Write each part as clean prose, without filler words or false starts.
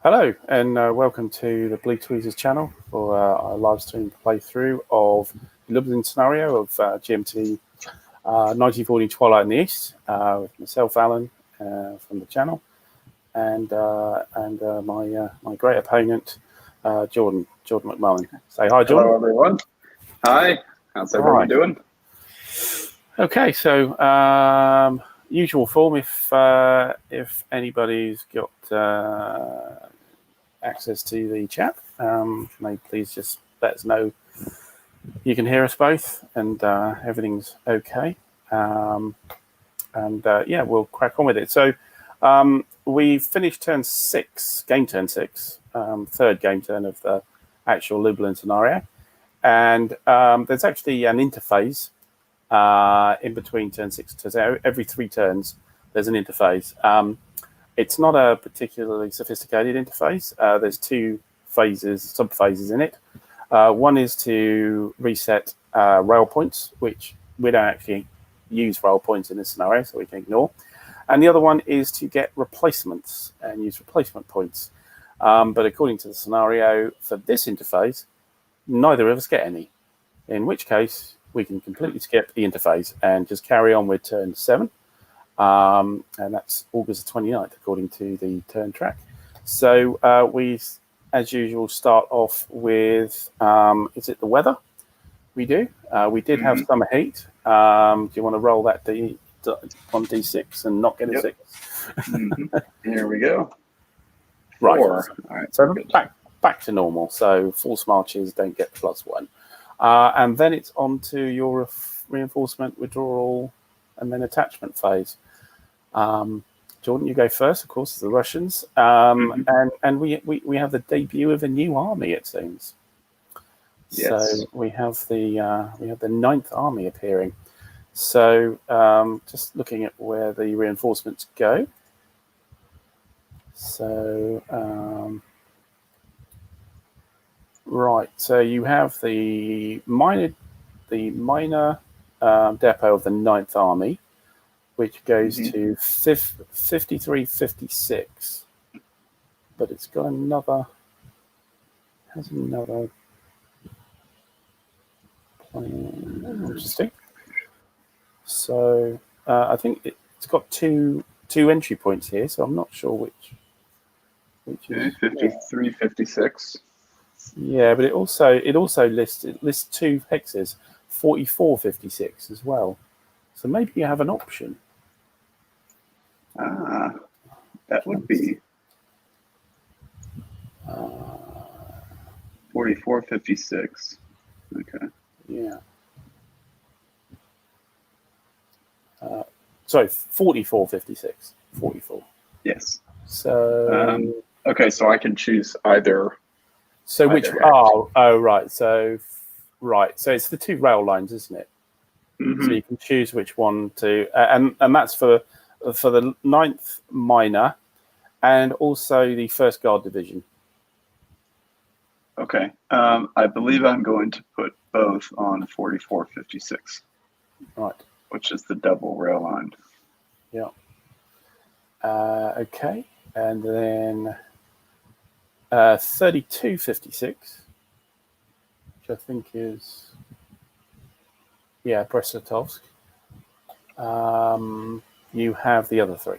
Hello and welcome to the Blue Tweezers channel for our live stream playthrough of the Lublin scenario of GMT 1940 Twilight in the East with myself, Alan, from the channel, and my great opponent, Jordan McMullen. Say hi, Jordan. Hello, everyone. Hi. How's everyone doing? Okay, so usual form. If anybody's got access to the chat, may please just let us know you can hear us both and everything's okay. Yeah, we'll crack on with it. So we've finished turn 6, game turn 6, third game turn of the actual Lublin scenario, and there's actually an interphase in between turn 6 to 0. Every 3 turns there's an interphase. It's not a particularly sophisticated interface. There's 2 phases, sub-phases in it. One is to reset rail points, which we don't actually use rail points in this scenario, so we can ignore. And the other one is to get replacements and use replacement points. But according to the scenario for this interface, neither of us get any, in which case we can completely skip the interface and just carry on with turn 7. And that's August 29th, according to the turn track. So we, as usual, start off with, is it the weather? We do. We did have summer heat. Do you want to roll that on D6 and not get a 6? Here we go. Right. 4. All right. So back to normal. So false marches don't get +1. And then it's on to your reinforcement, withdrawal, and then attachment phase. Jordan, you go first, of course, the Russians. And we have the debut of a new army, it seems. Yes. So we have the 9th Army appearing. So just looking at where the reinforcements go. So right, so you have the minor depot of the 9th Army, which goes to 5356, but it's got another, has another plan. Interesting. So I think it's got two entry points here, so I'm not sure which is 5356. Yeah, but it also lists 2 hexes, 4456 as well. So maybe you have an option. That would be 4456. Okay. Yeah. Sorry, 4456. 44. Yes. So okay, so I can choose either. So which? Oh, right. So So it's the 2 rail lines, isn't it? So you can choose which one to, and that's for the 9th Minor, and also the 1st Guard Division. Okay. I believe I'm going to put both on 4456. Right. Which is the double rail line. Yeah. Okay, and then 3256, which I think is, yeah, Brest-Litovsk. You have the other 3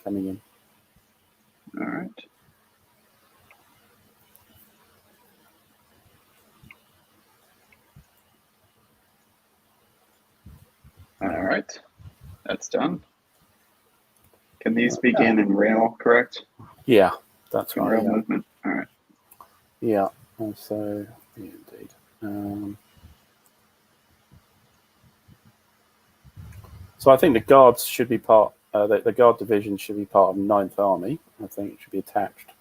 coming in. All right. All right. That's done. Can these begin in rail, correct? Yeah, that's right. Rail movement. All right. Yeah, and so yeah, indeed. So I think the guards should be part. The guard division should be part of 9th Army. I think it should be attached.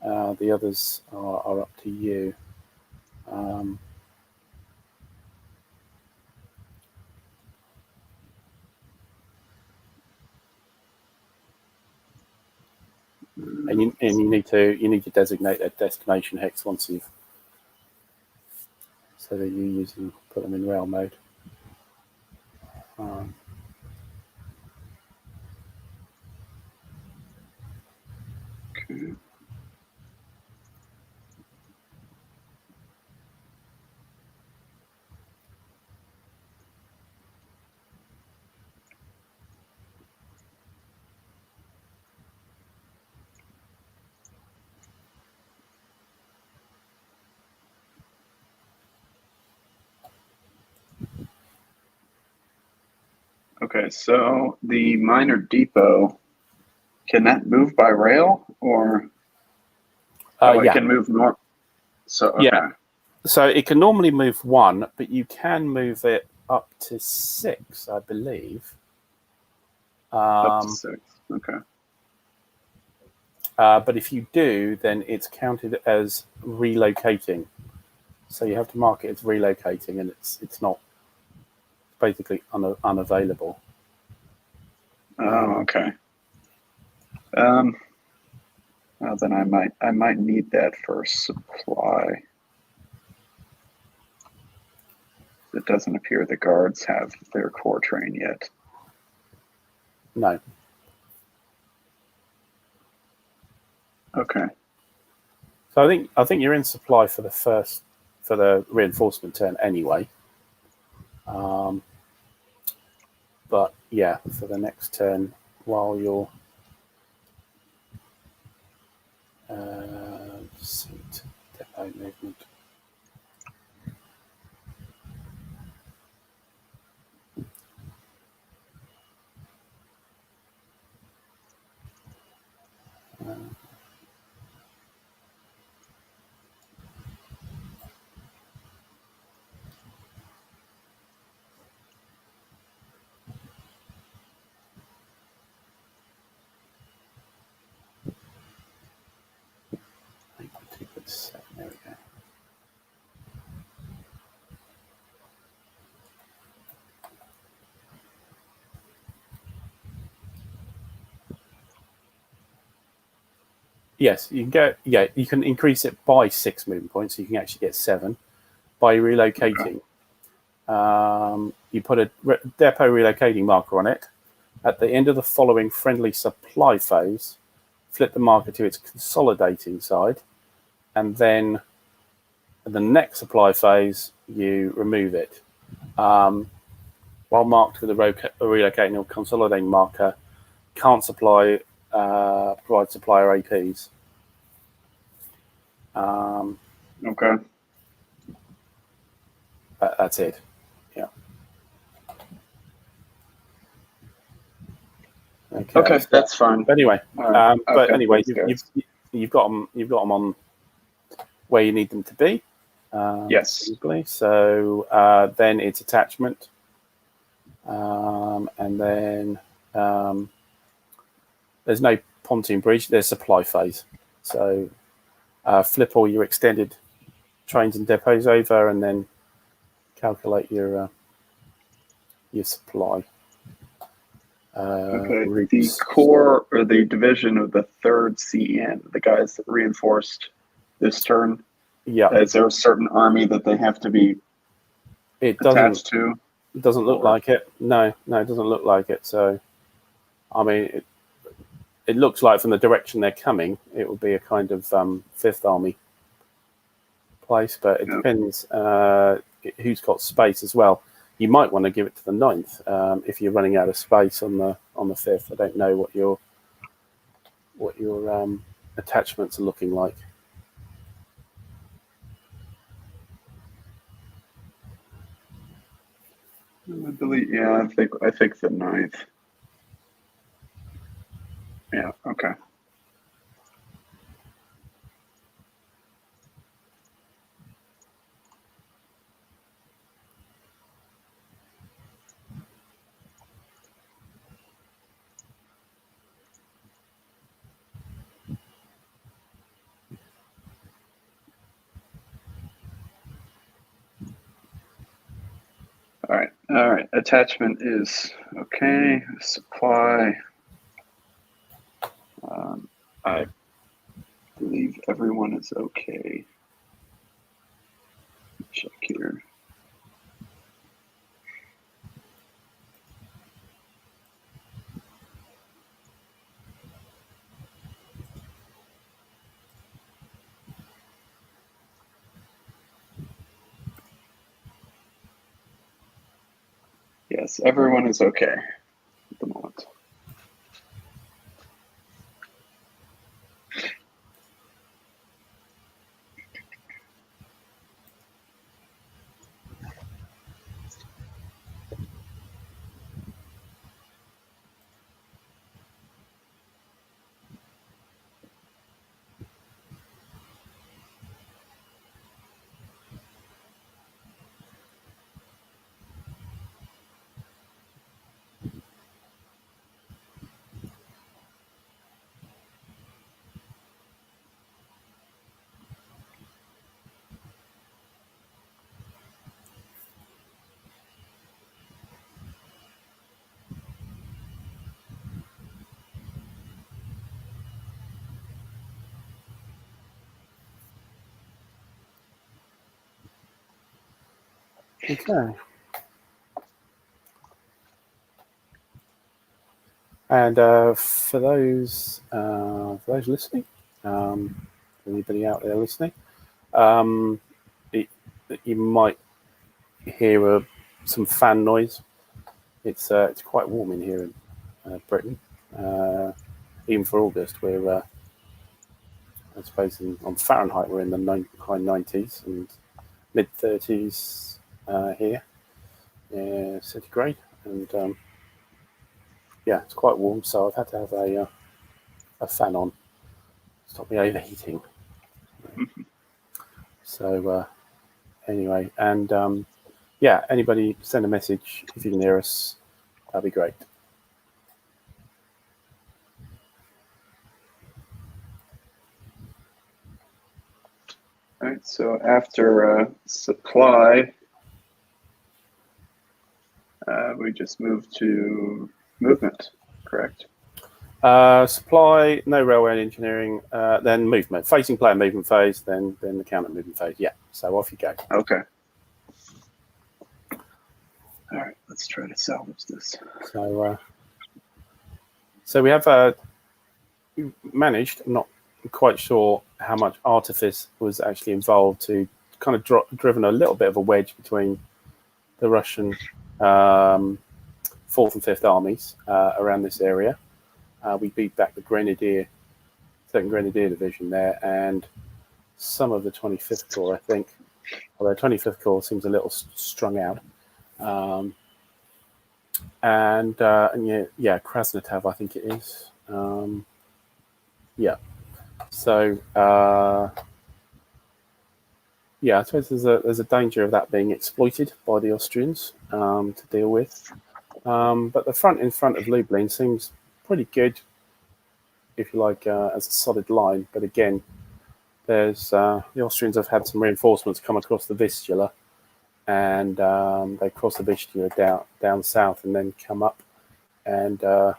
The others are up to you. And you need to designate a destination hex once you've, so that you put them in rail mode. Okay. Okay, so the minor depot, can that move by rail or? It Yeah. can move north. So, okay. Yeah. So it can normally move 1, but you can move it up to 6, I believe. Up to 6. Okay. But if you do, then it's counted as relocating. So you have to mark it as relocating, and it's not basically unavailable. Oh, okay. Well, then I might need that for supply. It doesn't appear the guards have their core train yet. No. Okay. So I think you're in supply for the reinforcement turn anyway. But yeah, for the next turn, while you're seat depot movement. There we go. Yes, you can go. Yeah, you can increase it by 6 movement points. So you can actually get 7 by relocating. You put a depot relocating marker on it. At the end of the following friendly supply phase, flip the marker to its consolidating side, and then in the next supply phase, you remove it. While marked with a relocating or consolidating marker, can't provide supplier APs. Okay. That's it. Yeah. Okay, that's fine. But anyway, right. but okay, anyway, thanks, you've got them on where you need them to be. Yes. Simply. So then it's attachment, and then there's no pontoon bridge. There's supply phase. So flip all your extended trains and depots over, and then calculate your supply. Okay. Routes. The core or the division of the 3rd CN, the guys that reinforced this turn. Yeah. Is there a certain army that they have to be attached to? It doesn't look like it. No, it doesn't look like it. So, I mean, it looks like from the direction they're coming, it would be a kind of 5th Army place, but it depends who's got space as well. You might want to give it to the 9th if you're running out of space on the 5th. I don't know what your attachments are looking like. Yeah, I think the 9th. Yeah, okay. All right. Attachment is okay. Supply. I believe everyone is okay. Check here. Yes, everyone is okay at the moment. Okay. And for those listening, anybody out there listening, you might hear some fan noise. It's quite warm in here in Britain. Even for August, we're I suppose on Fahrenheit we're in the high 90s and mid 30s here, centigrade, and yeah, it's quite warm. So I've had to have a fan on, stop me overheating. So anyway, and yeah, anybody send a message if you can hear us. That'd be great. All right, so after supply, we just moved to movement, correct? Supply, no railway engineering, then movement, facing player movement phase, then the counter movement phase. Yeah, so off you go. Okay. All right, let's try to salvage this. So we have managed. I'm not quite sure how much artifice was actually involved to kind of driven a little bit of a wedge between the Russian 4th and 5th armies around this area. We beat back the 2nd Grenadier Division there, and some of the 25th Corps, I think. Although 25th Corps seems a little strung out. And yeah, Krasnotov, I think it is. Yeah. So yeah, I suppose there's a danger of that being exploited by the Austrians to deal with. But the front in front of Lublin seems pretty good, if you like, as a solid line. But again, there's the Austrians have had some reinforcements come across the Vistula, and they cross the Vistula down south and then come up, and yeah,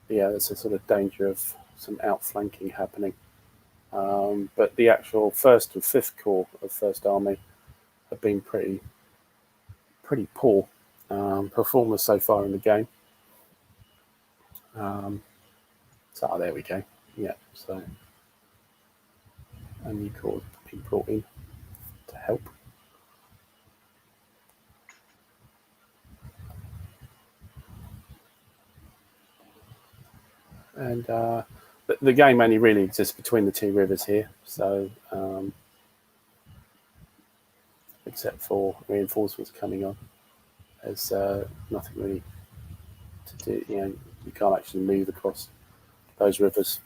there's a sort of danger of some outflanking happening. But the actual 1st and 5th Corps of 1st Army have been pretty poor performers so far in the game. So there we go. Yeah, so a new corps being brought in to help. And the game only really exists between the two rivers here, so except for reinforcements coming on, there's nothing really to do. You know, you can't actually move across those rivers.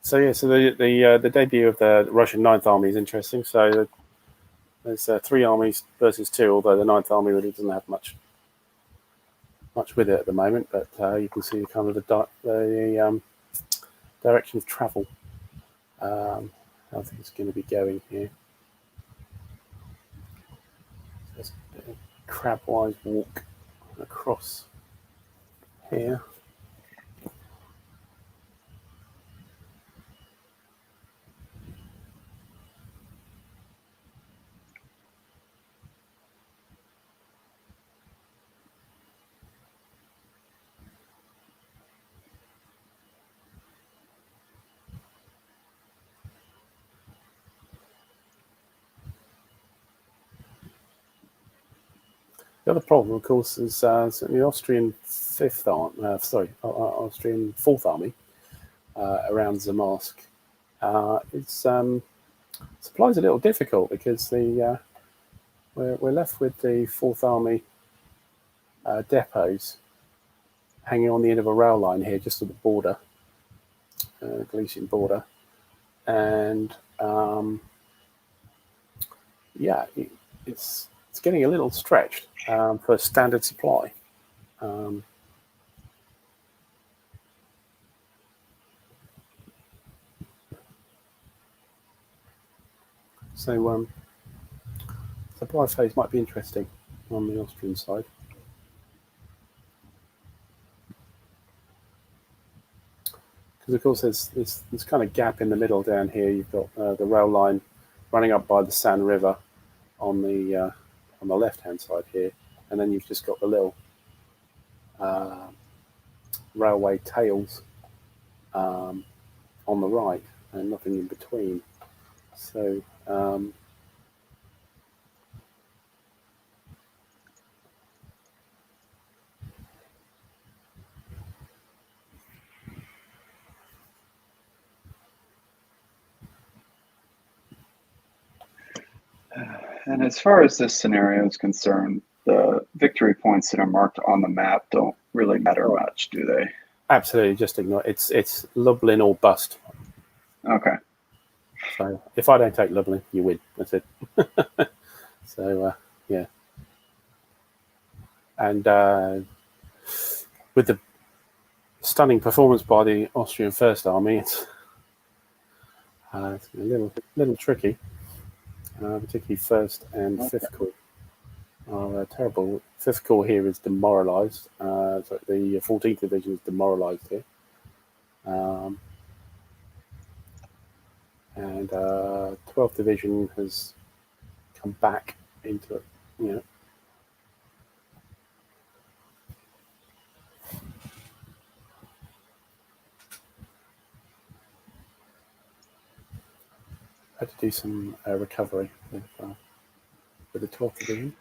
So yeah, so the debut of the Russian 9th Army is interesting. So there's 3 armies versus 2, although the 9th Army really doesn't have much with it at the moment. But you can see kind of the direction of travel, how things are going to be going here. Just a crabwise walk across here. The other problem, of course, is the Austrian Austrian 4th Army around Zamarsk. Its supply is a little difficult because we're left with the 4th Army depots hanging on the end of a rail line here, just at the border, Galician border, and yeah, it's getting a little stretched for standard supply. So supply phase might be interesting on the Austrian side. because of course there's this kind of gap in the middle down here. You've got the rail line running up by the San River on the left hand side here, and then you've just got the little railway tails on the right, and nothing in between. So And as far as this scenario is concerned, the victory points that are marked on the map don't really matter much, do they? absolutely, just ignore it. It's Lublin or bust. Okay. So if I don't take Lublin, you win. That's it. So yeah, and with the stunning performance by the Austrian First Army, it's a little tricky. Particularly first and fifth corps are terrible. Fifth corps here is demoralised. So the 14th division is demoralised here, and 12th division has come back into it. You know, had to do some recovery with the 12th division.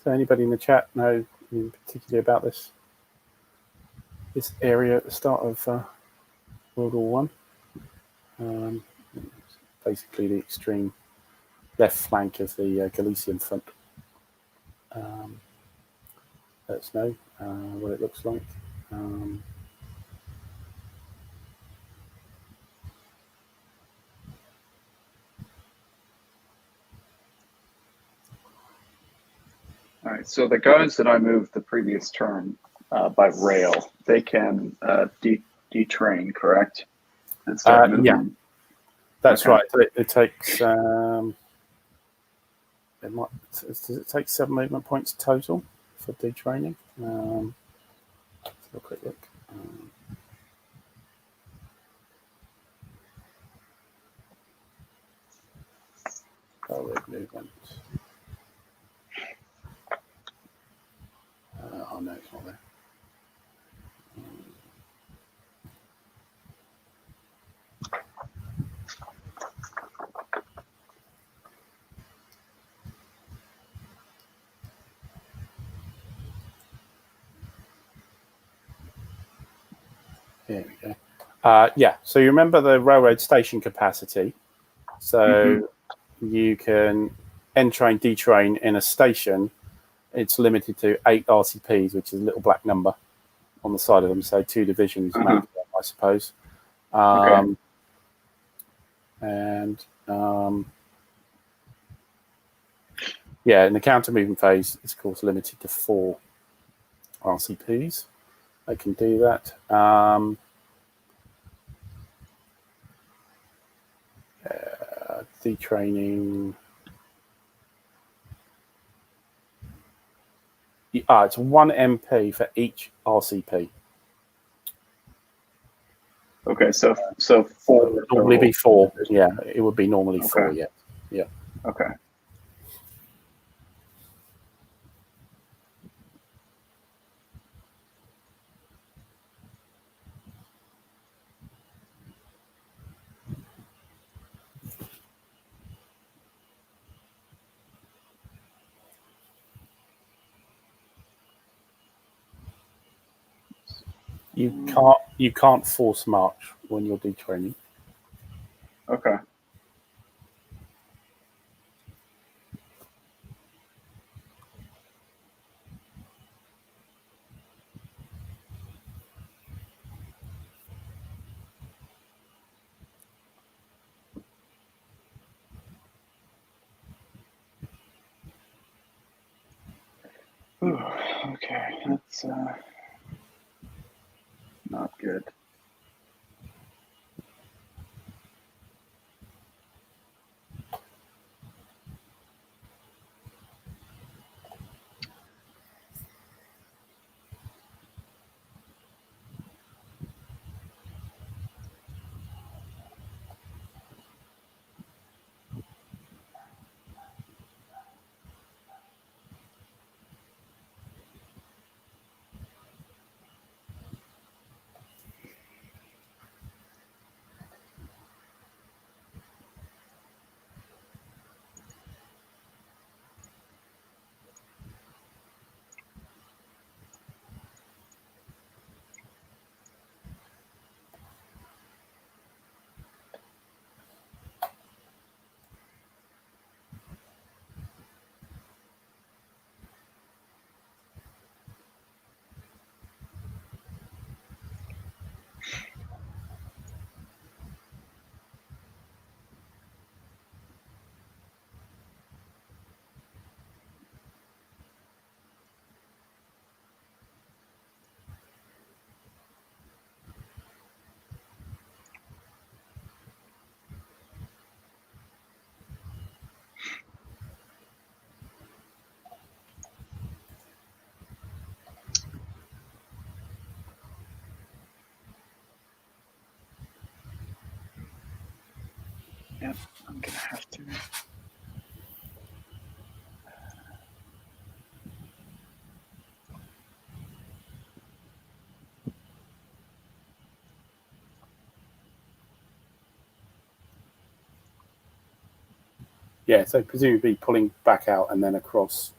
So anybody in the chat know in particular about this area at the start of World War One? Basically the extreme left flank of the Galician front. Let us know what it looks like. All right. So the guys that I moved the previous turn by rail, they can detrain, correct? And start moving. Yeah, that's Okay. right. It takes does it take 7 movement points total for detraining? Let's have a quick look. Forward movement. Oh no, it's not there. Here we go. Yeah, so you remember the railroad station capacity. So you can N-train, D-train in a station. It's limited to 8 RCPs, which is a little black number on the side of them. So 2 divisions maximum, I suppose. Okay. And yeah, in the counter movement phase, it's of course limited to 4 RCPs. I can do that. Detraining. It's 1 MP for each RCP. Okay, so 4. Normally be 4. Yeah, it would be normally 4. Yeah, yeah. Okay. You can't force march when you're detraining. Okay. Ooh, okay, that's not good. Yep, I'm gonna have to. Yeah, so presumably pulling back out and then across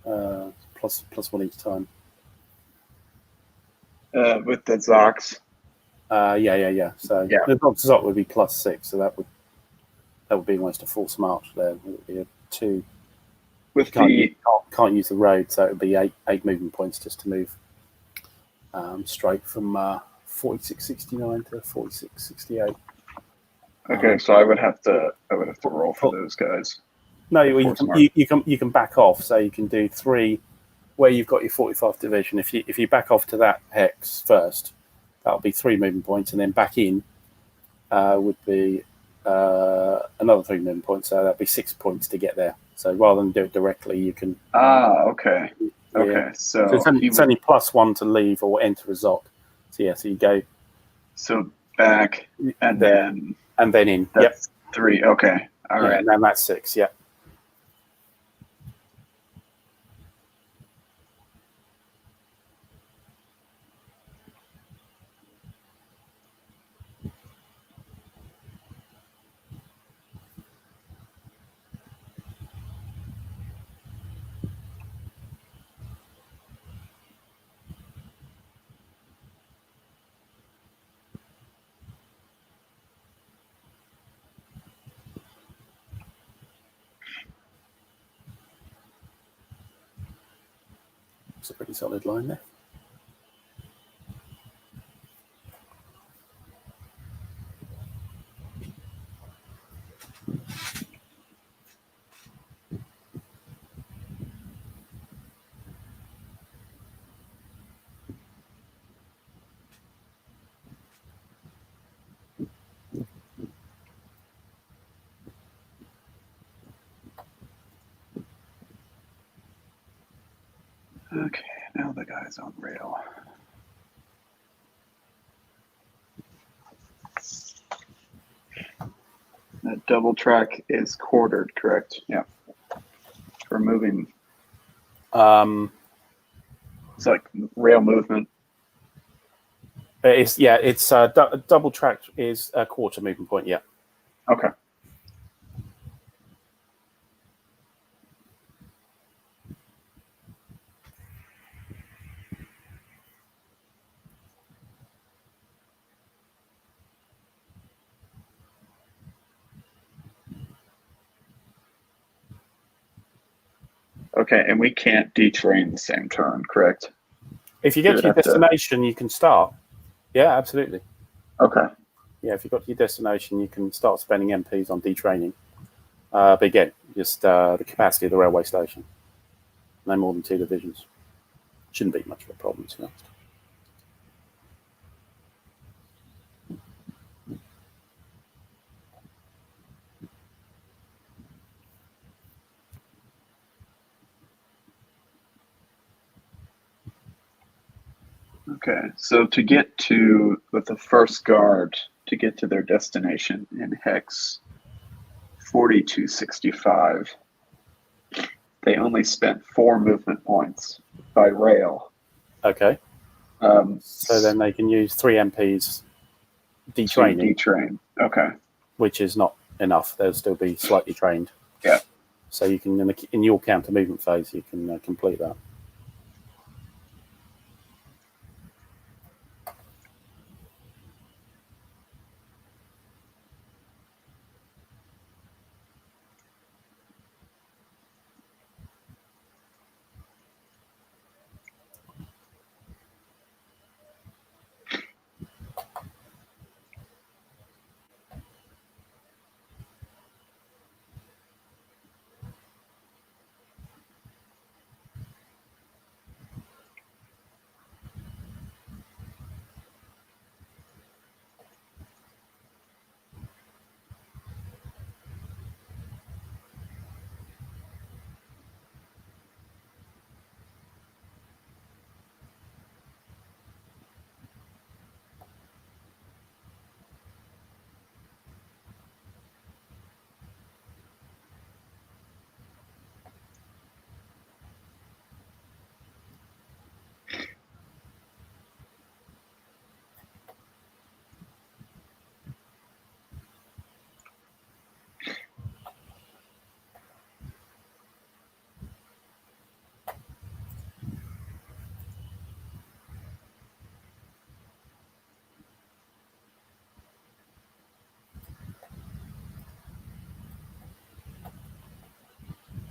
plus one each time. With the Zox. Yeah. So Yeah. the Zoc would be +6, so that would be almost a false march there. It would be a 2. With Can't use the road, so it would be eight movement points just to move straight from 46.69 to 46.68. Okay, so I would have to roll for those guys. No, you can back off, so you can do 3 where you've got your 45th division. If you back off to that hex first, that'll be 3 movement points, and then back in would be another 3 movement points. So that'd be 6 points to get there. So rather than do it directly, you can. Okay. Yeah. Okay, so it's only +1 to leave or enter a Zoc. So yeah, so you go. So back and then in. That's 3. Okay. All right. And then that's 6. Yeah. It's a pretty solid line there. Okay, now the guy's on rail. That double track is quartered, correct? Yeah. For moving. It's like rail movement. It's double track is a quarter movement point. Yeah. Okay. Okay, and we can't detrain the same turn, correct? If you get to your destination, you can start. Yeah, absolutely. Okay. Yeah, if you got to your destination, you can start spending MPs on detraining. But again, just the capacity of the railway station. No more than 2 divisions. shouldn't be much of a problem, to be honest. Okay, so to get to, with the first guard, to get to their destination in Hex 4265, they only spent 4 movement points by rail. Okay. So then they can use 3 MPs detraining. Detrain. Okay. Which is not enough. They'll still be slightly trained. Yeah. So you can, in your counter movement phase, you can complete that.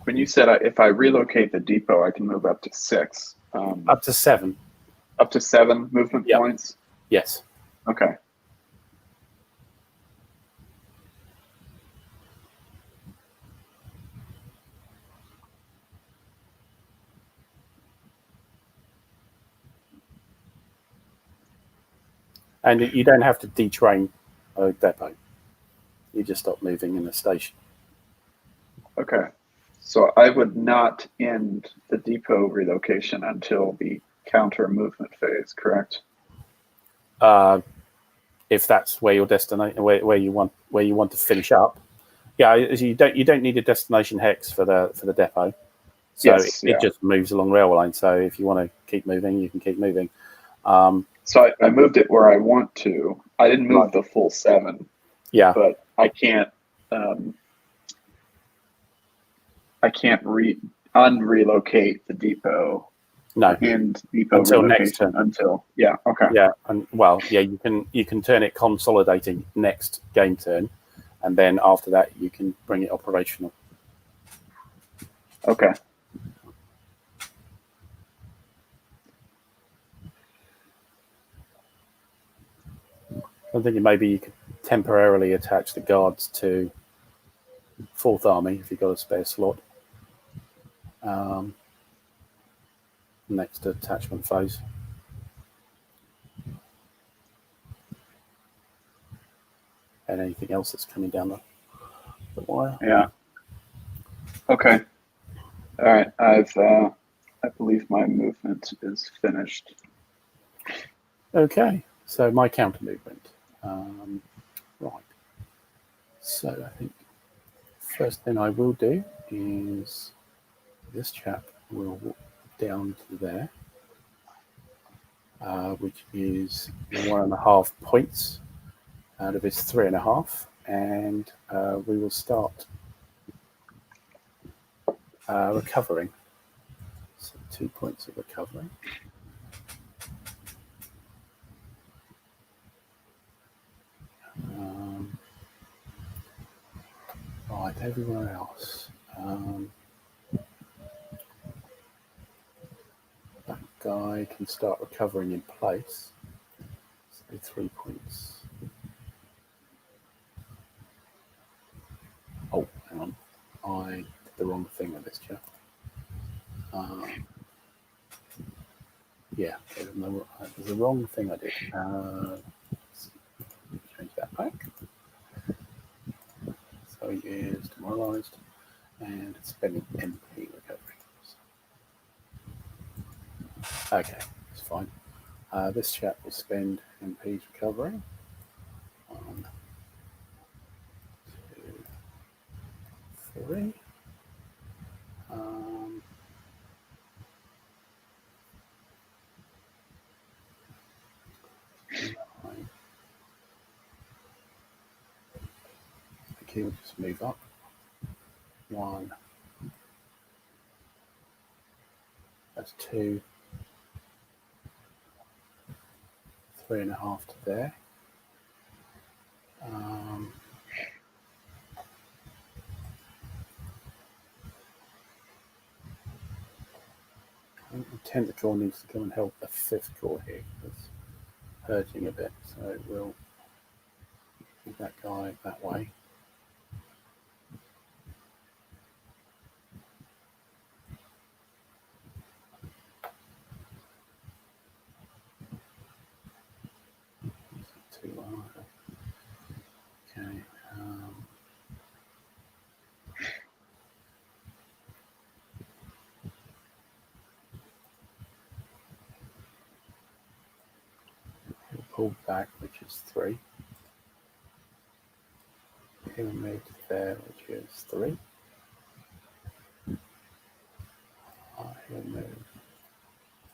When you said if I relocate the depot, I can move up to 6. Up to 7. Up to 7 movement points? Yes. Okay. And you don't have to detrain a depot. You just stop moving in a station. Okay. So I would not end the depot relocation until the counter movement phase, correct? If that's where your destination, where you want to finish up, yeah. You don't need a destination hex for the depot, so yes, it just moves along railway line. So if you want to keep moving, you can keep moving. So I moved it where I want to. I didn't move the full 7. Yeah, but I can't. I can't unrelocate the depot. No, and depot until next turn. Until okay. Yeah, and you can turn it consolidating next game turn, and then after that you can bring it operational. Okay. I'm thinking maybe you could temporarily attach the guards to 4th Army if you've got a spare slot. Next attachment phase. And anything else that's coming down the wire. Yeah. Okay. All right. I believe my movement is finished. Okay. So my counter movement. Right. So I think first thing I will do is this chap will walk down to there, which is 1.5 points out of his 3.5, and we will start recovering. So 2 points of recovery. Right, everywhere else. That guy can start recovering in place. So 3 points. Oh, hang on. I did the wrong thing with this chap. Yeah, it was the wrong thing I did. Change that back. So he is demoralised and it's spending MP recovery. Okay, it's fine. This chap will spend MP's recovery. 1, 2, 3. Okay, we'll just move up. 1. That's 2. 3.5 to there. I think the tentacle needs to come and help the 5th core here. It's hurting a bit, so we'll move that guy that way. Too hard. Okay. He'll pull back, which is 3. He'll move to there, which is 3. He'll move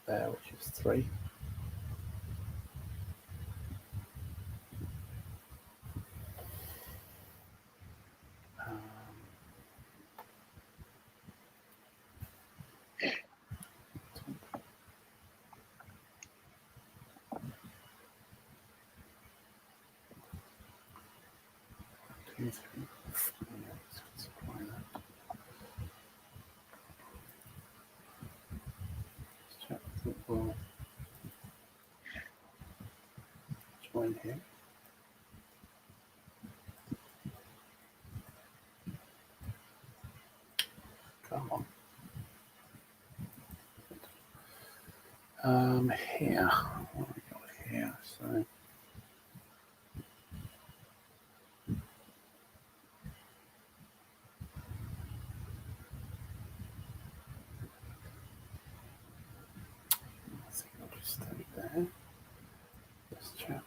there, which is 3. We'll join here. Come on. Here. What have we got here? So I think I'll just stay there. This chap.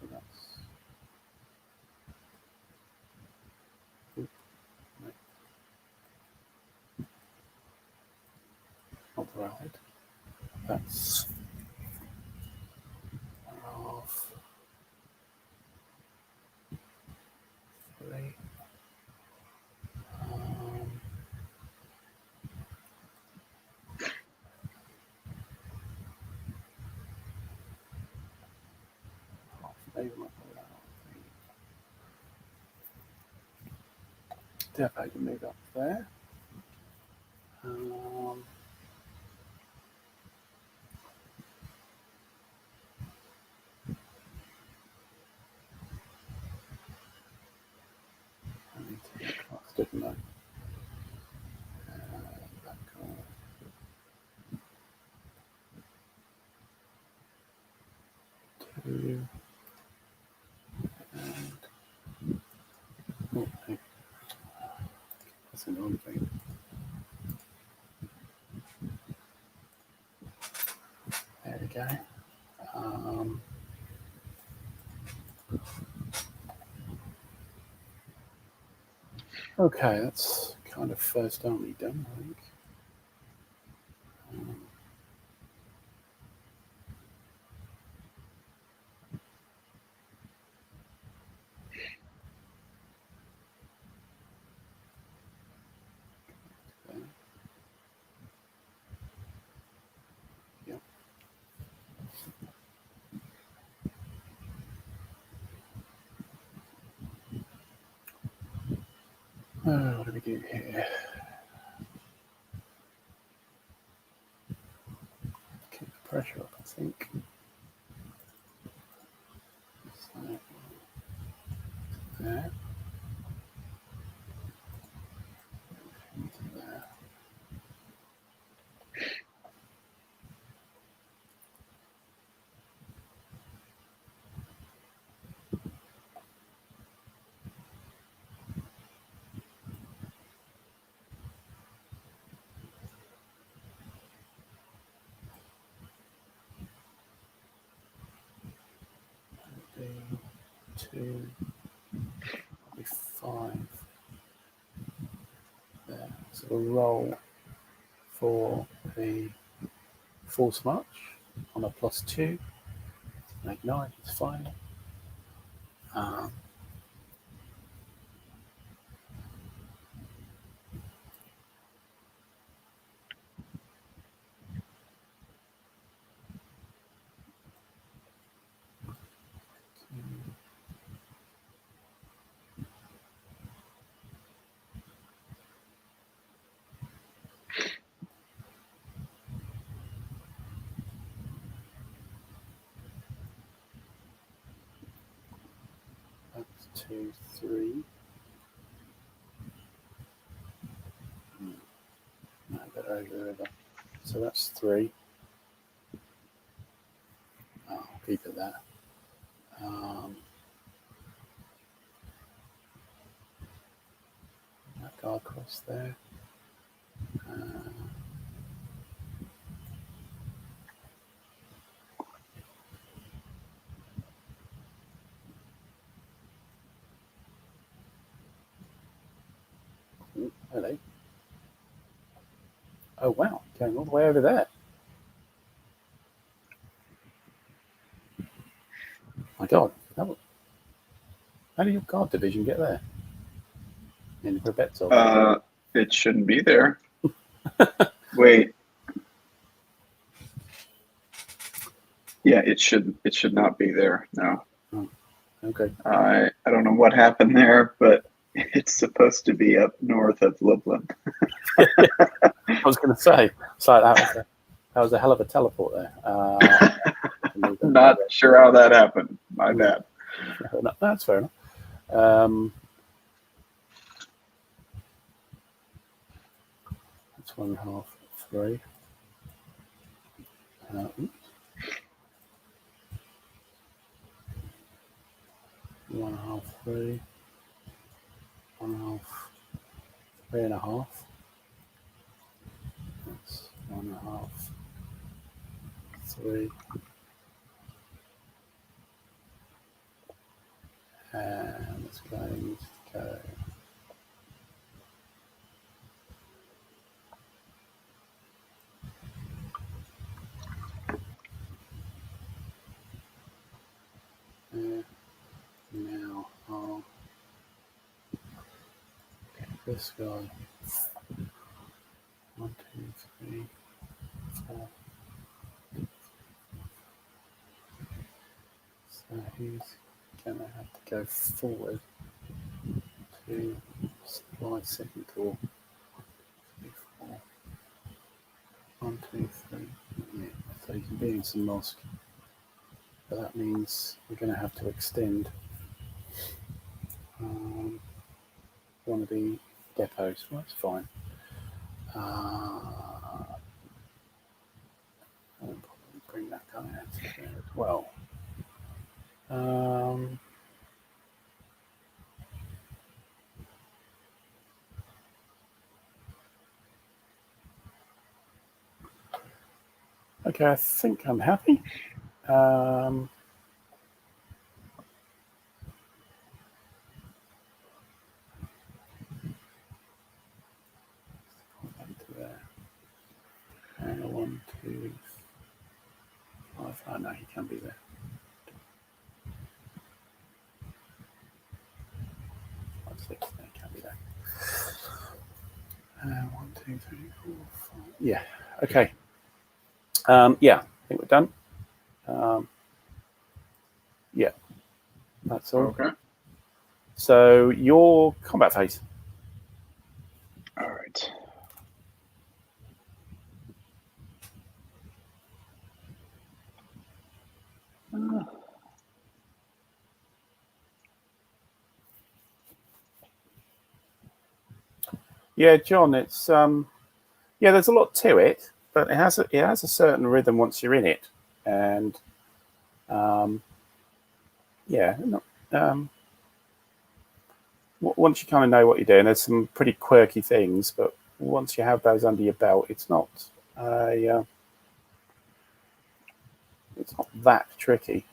So that's not right. That's half 3. Maybe not Depot can move up there. I need to get across, didn't I? Back on. 2. And okay. That's another thing. There we go. Okay, that's kind of first army done, I think. Yep. What do we do here? Keep the pressure up, I think. So, there. Into there. 2, probably 5 there. So we'll roll for the force march on a +2. Make 9, it's fine. That's 2, 3. No, a bit over the river. So that's 3. I'll keep it there. That guard cross there. Hello. Oh wow, going all the way over there. My God, how did your guard division get there? In Rebetzel. It shouldn't be there. Wait. Yeah, it should not be there. No. Oh, okay. I don't know what happened there, but it's supposed to be up north of Lublin. I was going to say, it's like that was a hell of a teleport there. Not sure how that happened. My bad. No, that's fair enough. That's 1.5, 3. Oops. 1.5, 3. 1.5, 3.5. That's 1.5, 3. And it's going to go. Now I'll get this guy. 1, 2, 3, 4. So he's going to have to go forward to supply second core. 3, 4. 1, 2, 3. Yeah, so you can be in some mosque. But that means we're going to have to extend one of the depots. Well, that's fine. I'll probably bring that guy out there as well. Okay, I think I'm happy. And 1, 2, 5. Oh no, he can be there. 5, 6. No, he can't be there. 1, 2, 3, 4, 5. Yeah. Okay. Yeah, I think we're done. Yeah, that's all. Okay. So your combat phase. All right. Yeah, John, it's yeah, there's a lot to it, but it has a certain rhythm once you're in it, and yeah, once you kind of know what you're doing, there's some pretty quirky things, but once you have those under your belt, it's not that tricky.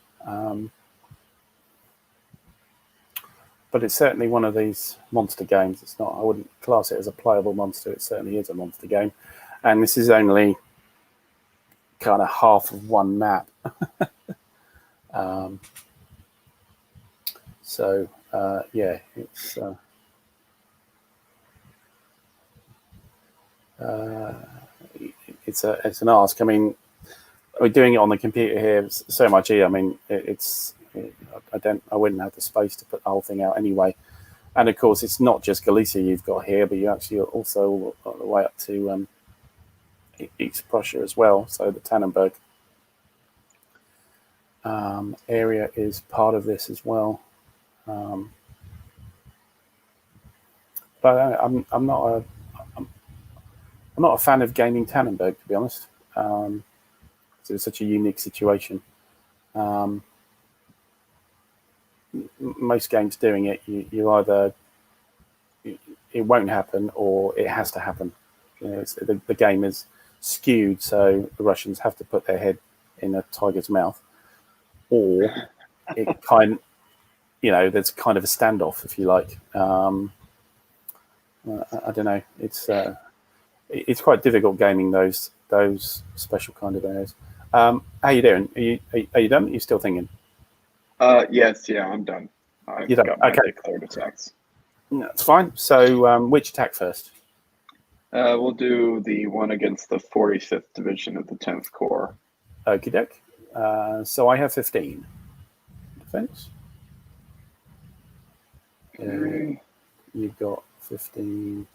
but it's certainly one of these monster games. It's not. I wouldn't class it as a playable monster. It certainly is a monster game, and this is only kind of half of one map. So yeah, it's an ask. I mean, we're doing it on the computer here. It's so much easier. I mean, I wouldn't have the space to put the whole thing out anyway. And of course, it's not just Galicia you've got here, but you actually also all the way up to East Prussia as well. So the Tannenberg area is part of this as well. But I'm not a fan of gaming Tannenberg, to be honest. It's such a unique situation. Most games doing it, you either it won't happen or it has to happen. You know, the game is skewed, so the Russians have to put their head in a tiger's mouth, or it there's kind of a standoff, if you like. I don't know. It's quite difficult gaming those special kind of areas. How you doing? Are you done? Are you still thinking? Yes, yeah, I'm done. I've got my declared attacks. That's fine. So, which attack first? We'll do the one against the 45th Division of the 10th Corps. Okie doke. So I have 15 defense. You've got 15,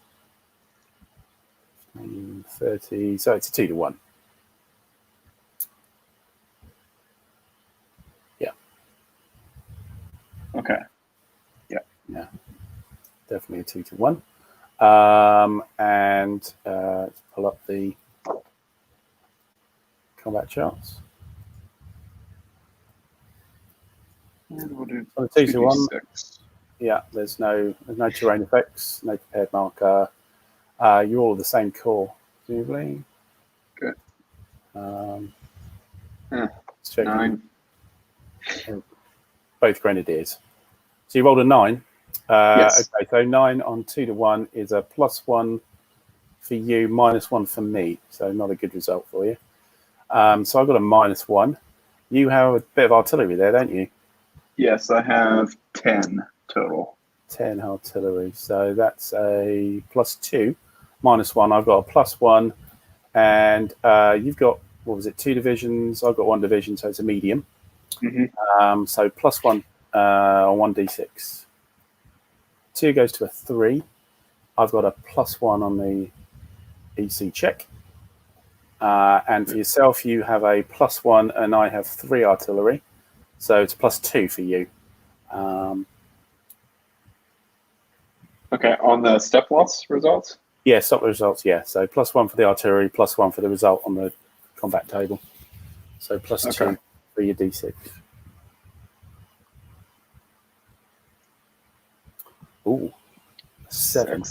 30. So it's a 2-to-1. Yeah. Okay. Yeah. Definitely a 2-to-1. And let's pull up the combat charts. And we'll do 2-to-1. Yeah, there's no terrain effects, no prepared marker. You're all the same core, presumably. Good. 9. Both grenadiers. So you rolled a 9. Yes. Okay, so 9 on 2-to-1 is a +1 for you, -1 for me. So not a good result for you. So I've got a -1. You have a bit of artillery there, don't you? Yes, I have 10 total. 10 artillery. So that's a +2, -1. I've got a +1. And you've got, what was it, 2 divisions? I've got 1 division, so it's a medium. Mm-hmm. So +1 on 1d6. 2 goes to a 3. I've got a +1 on the EC check. And for yourself, you have a +1, and I have 3 artillery. So it's +2 for you. Okay, on the step loss results? Yeah, stop the results, yeah. So +1 for the artillery, +1 for the result on the combat table. So +2 for your d6. Ooh, 7.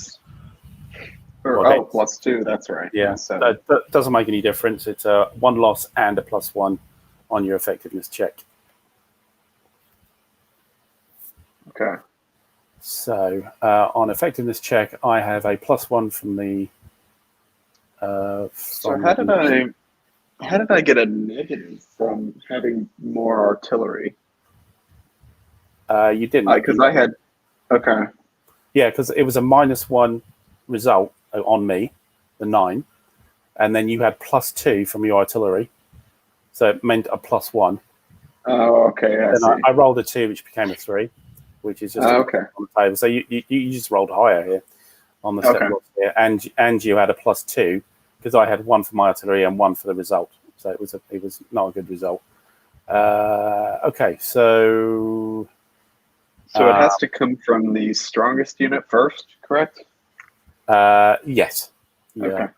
+2, that's right. Yeah, that doesn't make any difference. It's a 1 loss and a +1 on your effectiveness check. Okay. So on effectiveness check, I have a +1 from the. So how did I get a negative from having more artillery? You didn't, because I had. Okay. Yeah, because it was a -1 result on me, the 9, and then you had +2 from your artillery, so it meant a +1. Oh, okay. Then I rolled a 2, which became a 3, which is just on the table. So you just rolled higher here on the step loss here, and you had a +2 because I had 1 for my artillery and 1 for the result. So it was not a good result. Okay, so. So it has to come from the strongest unit first, correct? Yes. Yeah. Okay.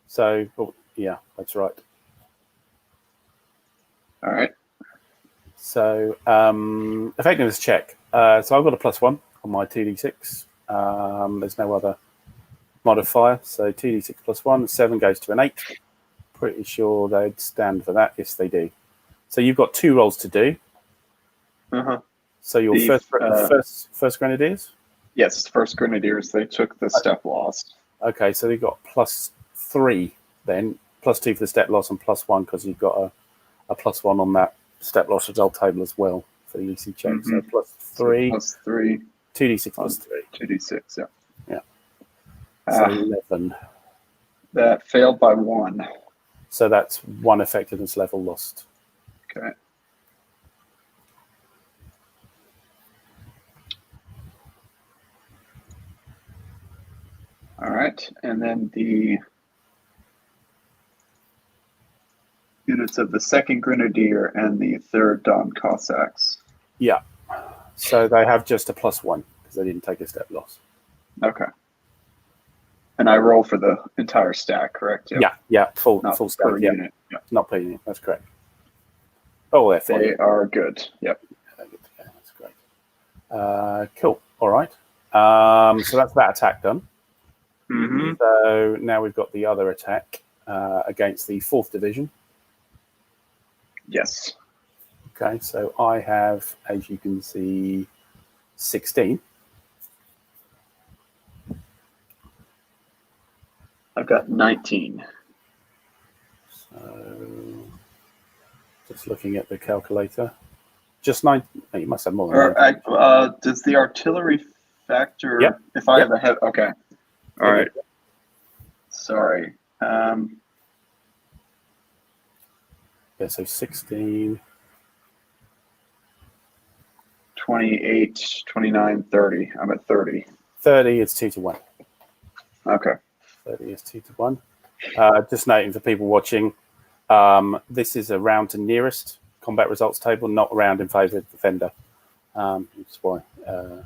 So, yeah, that's right. All right. So, effectiveness check. So I've got a +1 on my 2d6. There's no other modifier. So 2d6 +1, 7 goes to an 8. Pretty sure they'd stand for that. Yes, they do. So you've got 2 rolls to do. So your first grenadiers? Yes, first grenadiers. They took the step loss. Okay, so they've got +3 then, +2 for the step loss and +1 because you've got a +1 on that step loss result table as well for the EC check. So +3. So +3. 2d6 +3. 2d6, yeah. Yeah. So 11. That failed by 1. So that's 1 effectiveness level lost. Okay. All right, and then the units of the 2nd Grenadier and the 3rd Don Cossacks. Yeah. So they have just a +1 because they didn't take a step loss. Okay. And I roll for the entire stack, correct? Yep. Yeah, full stack. Per unit. Yeah. Not per unit. That's correct. Oh, they're fine. They are good. Yep. That's great. Cool. All right. So that's that attack done. Mm-hmm. So now we've got the other attack against the 4th Division. Yes. Okay, so I have, as you can see, 16. I've got 19. So just looking at the calculator. Just 9. Oh, you must have more than that. Does the artillery factor? Yep. If I have a head, okay. All right. Sorry. Yeah, so 16. 28, 29, 30. I'm at 30. 30 is 2-1. Okay. 30 is 2-1. Just noting for people watching, this is a round to nearest combat results table, not a round in favour of the defender. Which is why it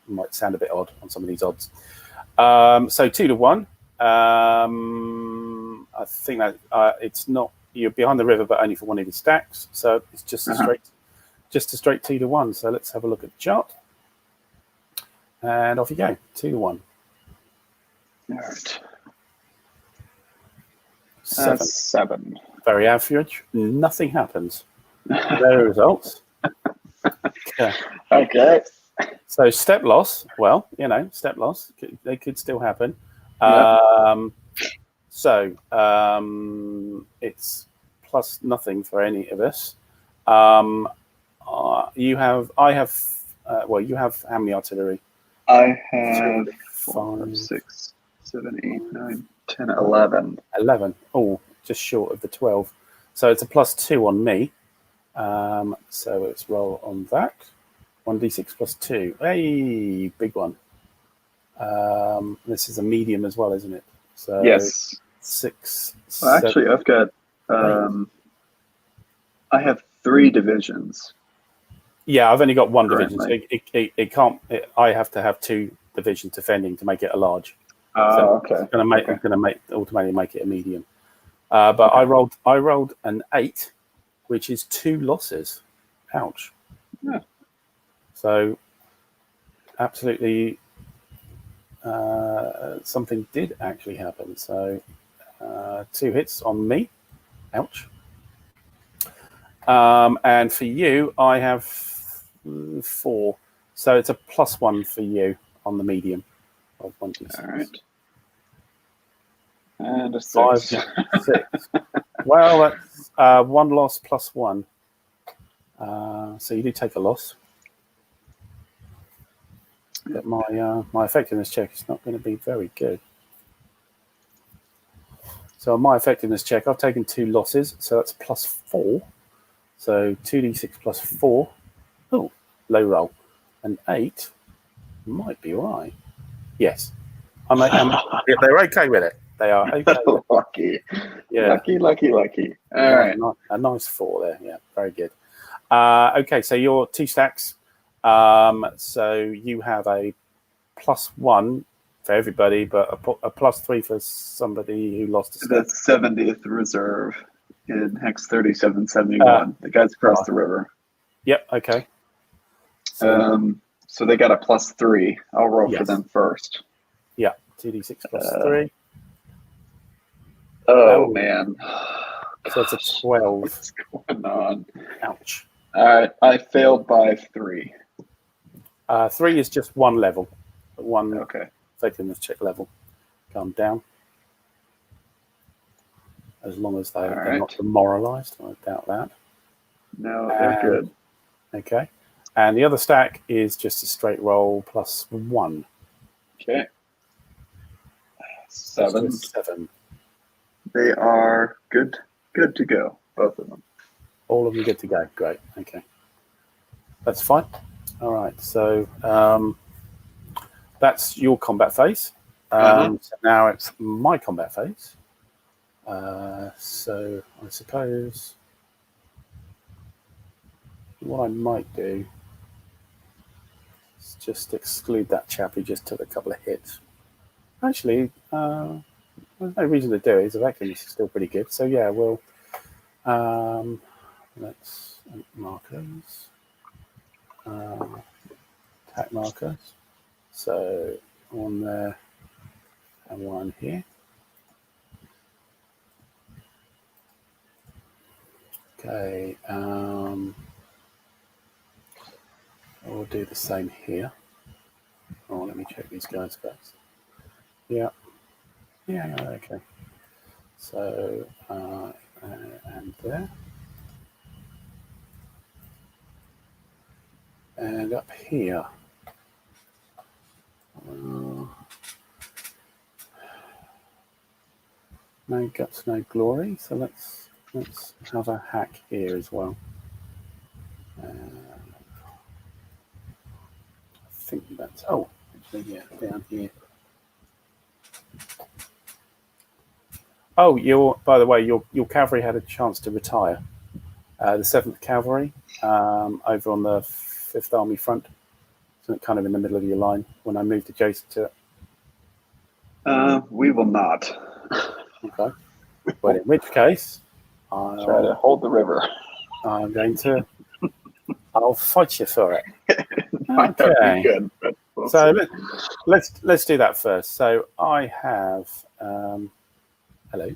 might sound a bit odd on some of these odds. So 2-1. I think that it's not, you're behind the river, but only for one of your stacks. So it's just a straight 2-1. So let's have a look at the chart. And off you go, 2-1. All right. 7. Very average. Nothing happens. No results. Okay. So step loss. Well, step loss. They could still happen. Yep. So it's plus nothing for any of us. You have how many artillery? I have 5, 6, 7, 8, 9, 10, 11. 11. Oh, just short of the 12. So it's a +2 on me. So let's roll on that. 1d6 +2. Hey, big one. This is a medium as well, isn't it? So yes. 6. Well, actually, I've got. I have 3 divisions. Yeah, I've only got 1 division. So it can't. I have to have 2 divisions defending to make it a large. So okay. It's going to automatically make it a medium. But I rolled an 8, which is 2 losses. Ouch. Yeah. So absolutely, something did actually happen. So 2 hits on me. Ouch. And for you, I have 4. So it's a +1 for you on the medium of 1d6. All right. And a 6. 5, 6. Well, that's 1 loss +1. So you do take a loss. But my effectiveness check is not going to be very good. So on my effectiveness check, I've taken 2 losses. So that's +4. So 2d6 +4. Oh, low roll. An 8 might be all right. Yes. They're okay with it. They are okay with it. Lucky. Yeah. Lucky. All right. A nice 4 there. Yeah, very good. Okay, so your 2 stacks. So you have a +1 for everybody, but a +3 for somebody who lost a stack. The 70th reserve in Hex 3771. The guys across the river. Yep, okay. So they got a +3. I'll roll for them first. Yeah, 2d6 +3. Oh, man. So it's a 12. What's going on? Ouch. I failed by 3. 3 is just one level. One Okay. effectiveness check level. Come down. As long as they're not demoralized. I doubt that. No, they're good. Okay. And the other stack is just a straight roll plus 1. Okay. 7. 7. They are good to go, both of them. All of them good to go. Great. Okay. That's fine. All right. So that's your combat phase. So now it's my combat phase. So I suppose what I might do is just exclude that chap who just took a couple of hits. Actually, there's no reason to do it. His effectiveness is still pretty good. So yeah, we'll let's markers, attack markers. So one there and one here. Okay, we'll do the same here. Oh, let me check these guys first. Yeah, okay. So, and there. And up here. No guts, no glory. So let's have a hack here as well. I think that's actually down here. Oh, by the way, your cavalry had a chance to retire. The 7th Cavalry over on the 5th Army front, so kind of in the middle of your line. When I moved adjacent to it, we will not. Okay. Well, in which case, I'll try to hold the river. I'm going to. I'll fight you for it. Might not be good, but we'll so see. let's do that first. So I have. Hello.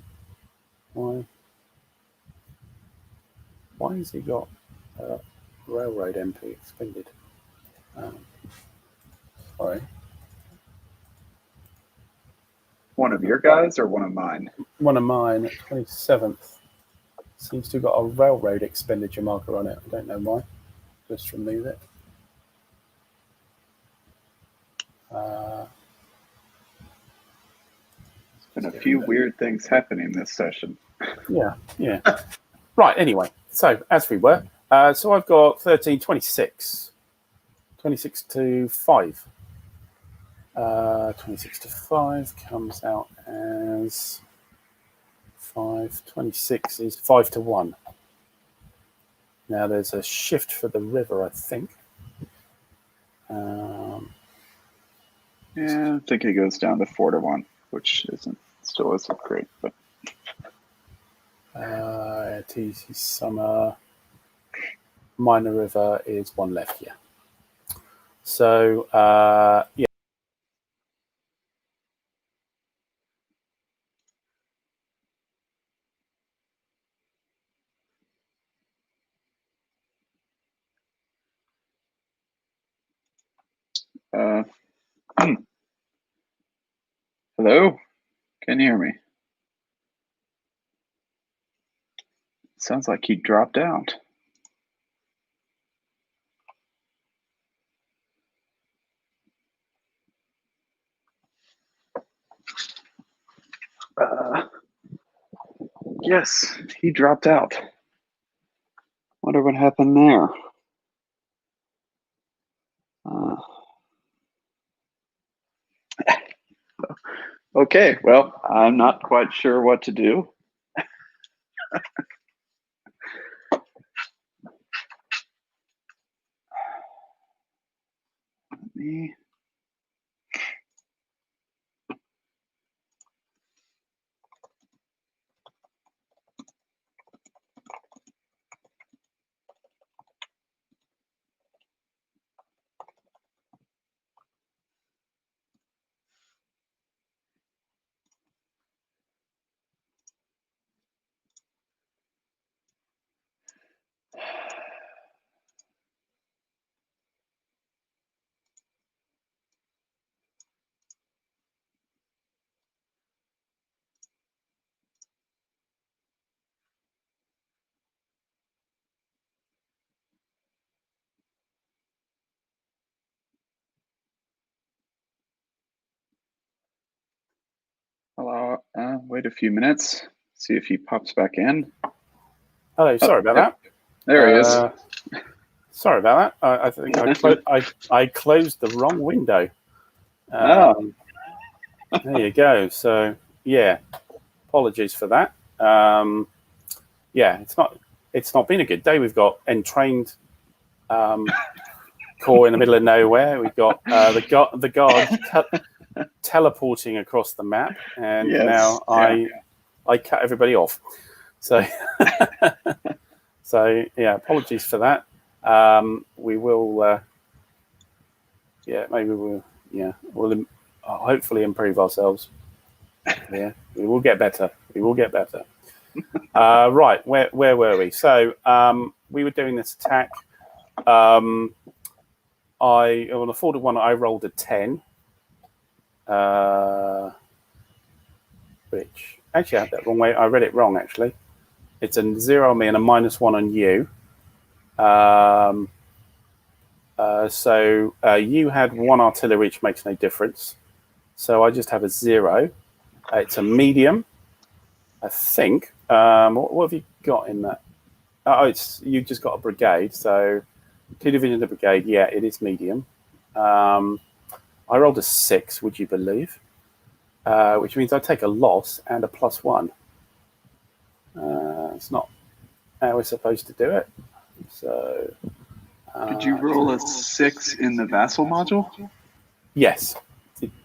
Why has he got railroad MP expended? Sorry. One of your guys or one of mine? One of mine at 27th seems to have got a railroad expenditure marker on it. I don't know why. Just remove it. There's been a few weird things happening this session. Yeah. Right, anyway. So, as we were. So I've got 13, 26. 26 to 5. 26 to 5 comes out as 5. 26 is 5 to 1. Now there's a shift for the river, I think. Yeah, I think it goes down to 4 to 1, which still isn't great, but TC Summer Minor River is 1 left, yeah. So yeah. Hello? Can you hear me? Sounds like he dropped out. Yes, he dropped out. Wonder what happened there. Okay, well, I'm not quite sure what to do. Let me... Allow, wait a few minutes. See if he pops back in. Hello, sorry about that. There he is. Sorry about that. I think I closed the wrong window. Oh. There you go. So yeah, apologies for that. Yeah, it's not been a good day. We've got entrained core in the middle of nowhere. We've got the guard teleporting across the map, and now I cut everybody off. So so yeah, apologies for that. We will we'll hopefully improve ourselves. Yeah, we will get better. Right, where were we? So we were doing this attack. On a 4 to 1, I rolled a 10. Which actually I had that wrong way. I read it wrong actually. It's a 0 on me and a -1 on you. So you had 1 artillery, which makes no difference. So I just have a 0. It's a medium, I think. What have you got in that? Oh, you just got a brigade. So 2 divisions of brigade. Yeah, it is medium. I rolled a 6. Would you believe? Which means I take a loss and a +1. It's not how we're supposed to do it. So. Did you roll a 6 in the vassal module? Yes.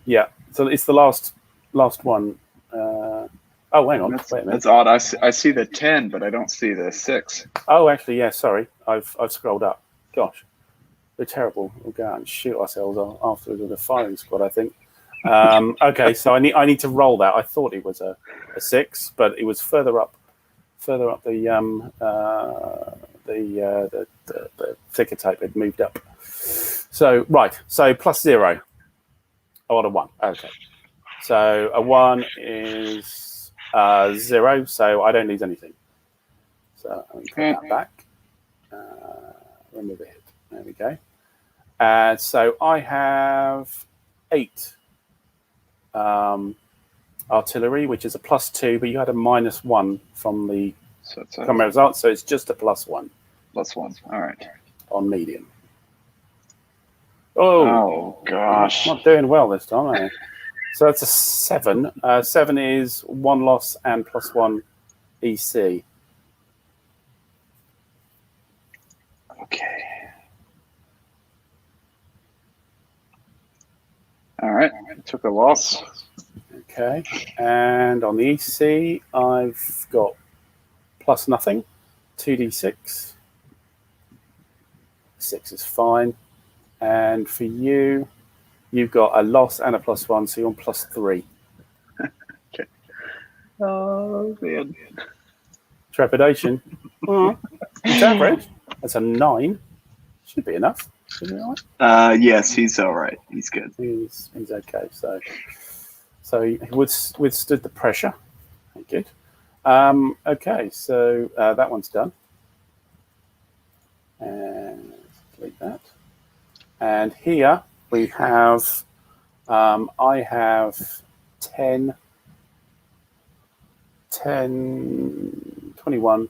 Yeah. So it's the last one. Oh, hang on. Wait a minute. That's odd. I see the 10, but I don't see the 6. Oh, actually, yeah. Sorry, I've scrolled up. Gosh, we're terrible. We'll go out and shoot ourselves afterwards with a firing squad, I think. Okay, so I need to roll that. I thought it was a 6, but it was further up the thicker tape had moved up. So right, so +0. Oh, what a 1. Okay, so a 1 is 0, so I don't lose anything. So I'm going to put that back. Remove it. There we go. So I have 8 artillery, which is a +2, but you had a -1 from the combat result, so it's just a +1. +1. All right. On medium. Oh gosh. Not doing well this time, are you? So that's a 7. 7 is 1 loss and +1 EC. Okay. All right. Took a loss. Okay. And on the EC, I've got +0, 2d6. 6 is fine. And for you, you've got a loss and a +1, so you're on +3. Okay. Oh, man. Trepidation. It's average. That's a 9. Should be enough. Isn't it right? Yes, he's all right. He's good. He's okay. So he withstood the pressure. Good. Okay, so that one's done. And delete that. And here we have, I have 10, 21,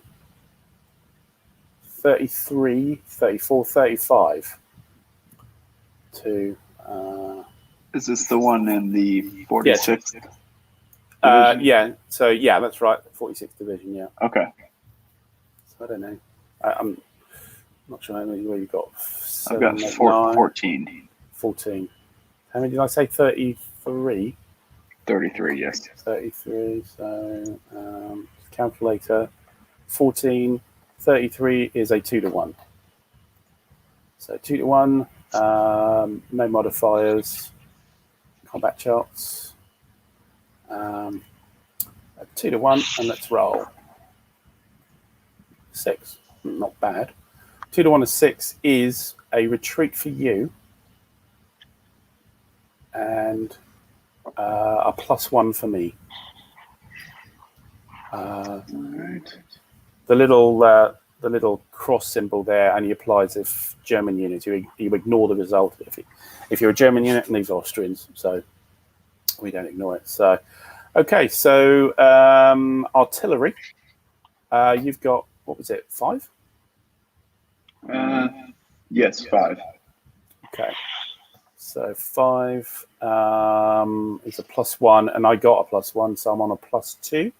33, 34, 35 to... Is this the one in the 46th? Yeah, so yeah, that's right, 46th Division, yeah. Okay. So I don't know. I'm not sure how many where you got. I've got 14. 14. How many did I say? 33? 33, yes. 33, so calculator. 14, 33 is a 2 to 1. So 2 to 1, no modifiers, combat charts. 2 to 1, and let's roll. 6, not bad. 2 to 1 and 6 is a retreat for you, and a +1 for me. Right. The little cross symbol there only applies if German units. You ignore the result if you're a German unit, and these are Austrians, so we don't ignore it. So Okay, so artillery. You've got, what was it, 5? Yes, 5. Okay, so 5 is a +1, and I got a +1, so I'm on a +2,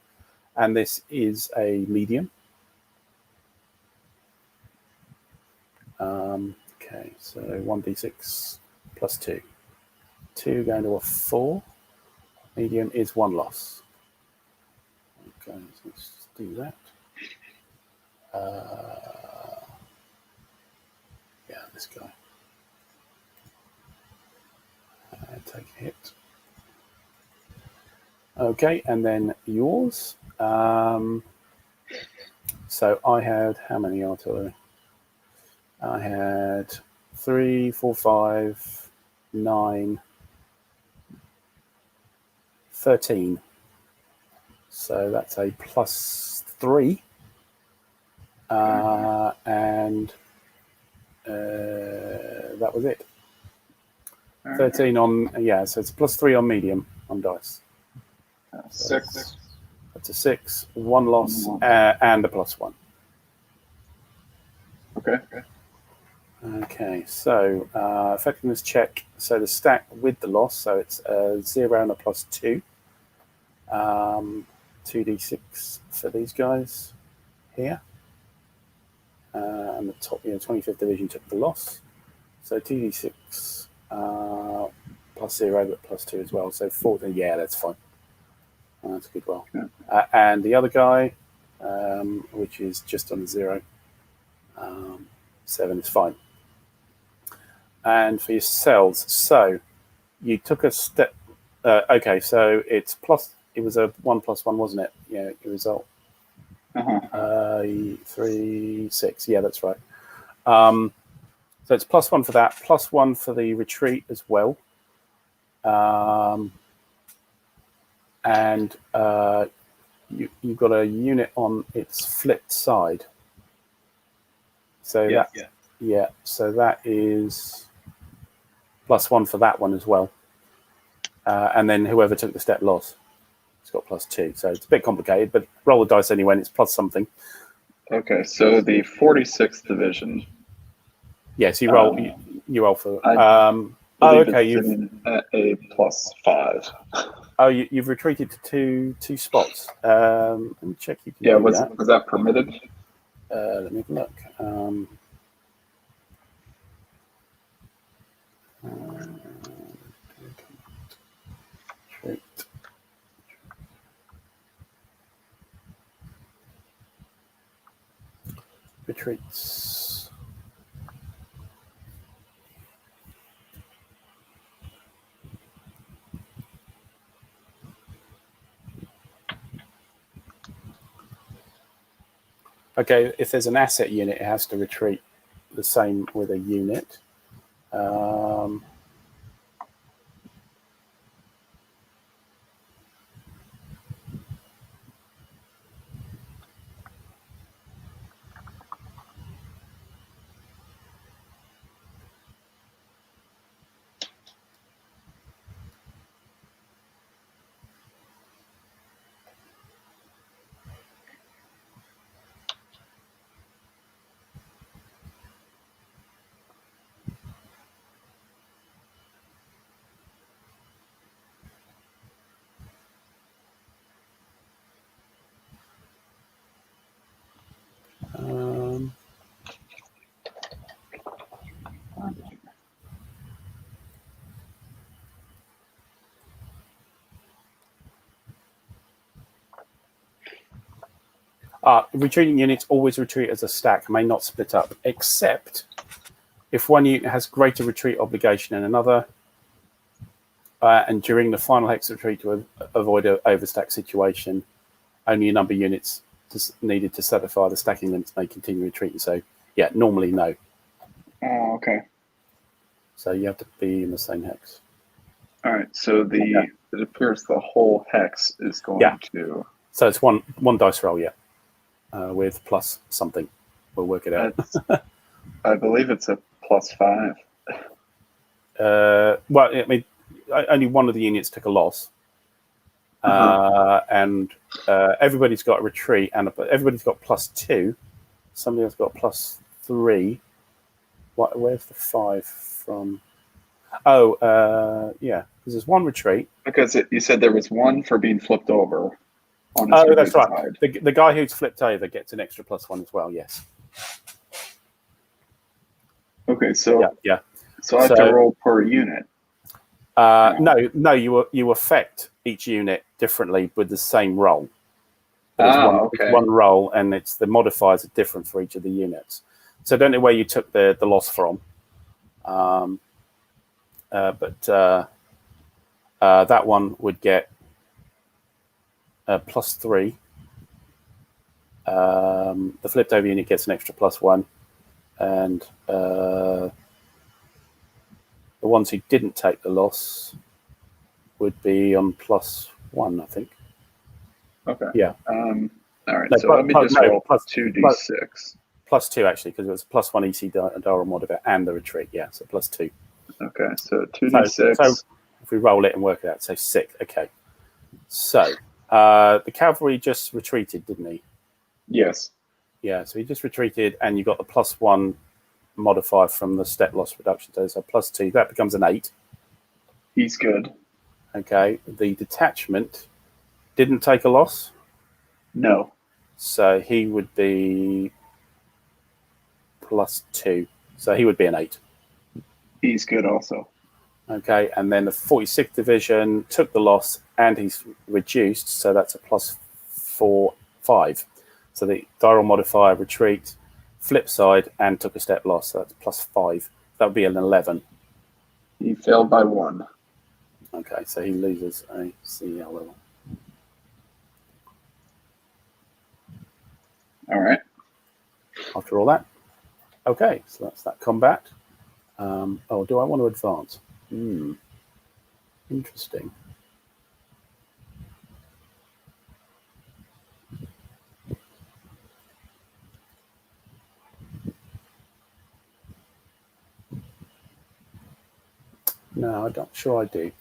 and this is a medium. Okay, so 1d6 +2. 2 going to a 4. Medium is 1 loss. Okay, so let's just do that. Yeah, this guy. Take a hit. Okay, and then yours. So I had how many artillery? I had 3, 4, 5, 9, 13. So that's a +3. And that was it. 13 on, yeah, so it's +3 on medium on dice. 6. That's a 6, 1 loss, and a +1. Okay. Okay, so effectiveness check. So the stack with the loss, so it's a 0 and a +2. 2d6 for these guys here. And the top, 25th division took the loss. So 2d6 +0, but +2 as well. So 4. Yeah, that's fine. That's a good roll. Yeah. And the other guy, which is just on 0, 7 is fine. And for yourselves, so you took a step. Okay, so it's plus. It was a 1 + 1, wasn't it? Yeah, your result. 3, 6. Yeah, that's right. So it's +1 for that, +1 for the retreat as well. And you've got a unit on its flipped side. So yeah, so that is +1 for that one as well. And then whoever took the step loss, it's got +2. So it's a bit complicated, but roll the dice anyway, and it's plus something. Okay, so the 46th division. Yes, you roll. You roll for. Okay. It's at a +5. Oh, you've retreated to two spots. Let me check. You can was that permitted? Let me have a look. Retreat. Retreats. Okay, if there's an asset unit, it has to retreat the same with a unit. Retreating units always retreat as a stack, may not split up, except if one unit has greater retreat obligation than another, and during the final hex retreat to avoid an overstack situation, only a number of units needed to satisfy the stacking limits may continue retreating. So, yeah, normally no. Oh, okay. So you have to be in the same hex. All right. So it appears the whole hex is going to. So it's one dice roll, with plus something. We'll work it out. I believe it's a +5. Well, I mean, only one of the units took a loss. and everybody's got a retreat, and everybody's got +2. Somebody else got +3. Where's the 5 from? Oh, yeah, because there's one retreat. Because you said there was one for being flipped over. On his Oh, that's right. side. The guy who's flipped over gets an extra +1 as well. Yes. Okay, so Yeah. So I have to roll per unit. No, you affect each unit differently with the same roll. But it's one roll, and the modifiers are different for each of the units. So I don't know where you took the loss from, but that one would get +3. The flipped over unit gets an extra +1, and the ones who didn't take the loss would be on +1, I think. Okay. Yeah. All right. So let me just roll +2d6. +2 actually, because it was +1 EC dial modifier and the retreat. Yeah, so +2. Okay, so 2d6. So if we roll it and work it out, so 6. Okay. So the cavalry just retreated, didn't he? Yes. Yeah. So he just retreated, and you got the +1 modifier from the step loss reduction. So +2. That becomes an 8. He's good. Okay. The detachment didn't take a loss. No. So he would be +2. So he would be an 8. He's good also. Okay, and then the 46th Division took the loss, and he's reduced, so that's a +4/5. So the dial modifier retreat, flip side, and took a step loss, so that's +5. That would be an 11. He failed by 1. Okay, so he loses a CL level. All right. After all that, okay, so that's that combat. Oh, do I want to advance? Interesting. No, I'm not sure I do.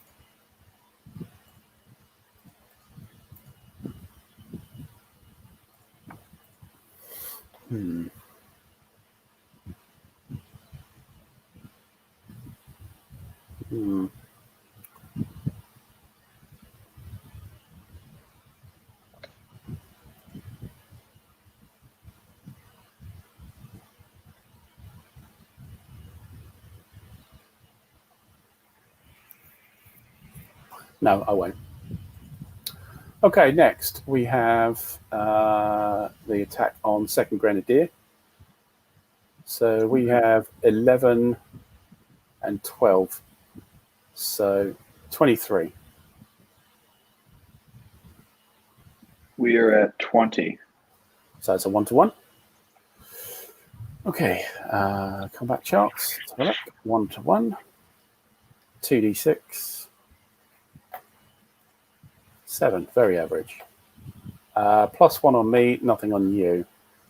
No, I won't. Okay, next we have the attack on 2nd Grenadier. So we have 11 and 12. So 23. We are at 20. So it's a 1-to-1. Okay, combat charts. Let's have a look. 1-to-1. 2d6. 7, very average. +1 on me, nothing on you.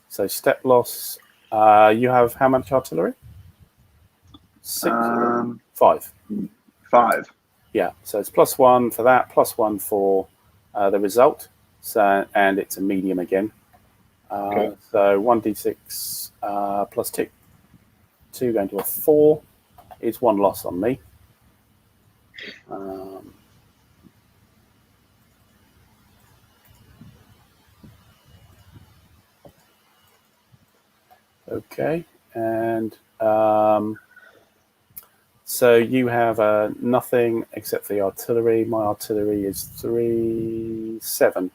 So step loss. You have how much artillery? 6. 5. 5. Yeah, so it's +1 for that, +1 for the result. So, and it's a medium again. Okay. So 1d6 +2. 2 going to a 4 is 1 loss on me. Okay, and so you have nothing except for the artillery. My artillery is 7,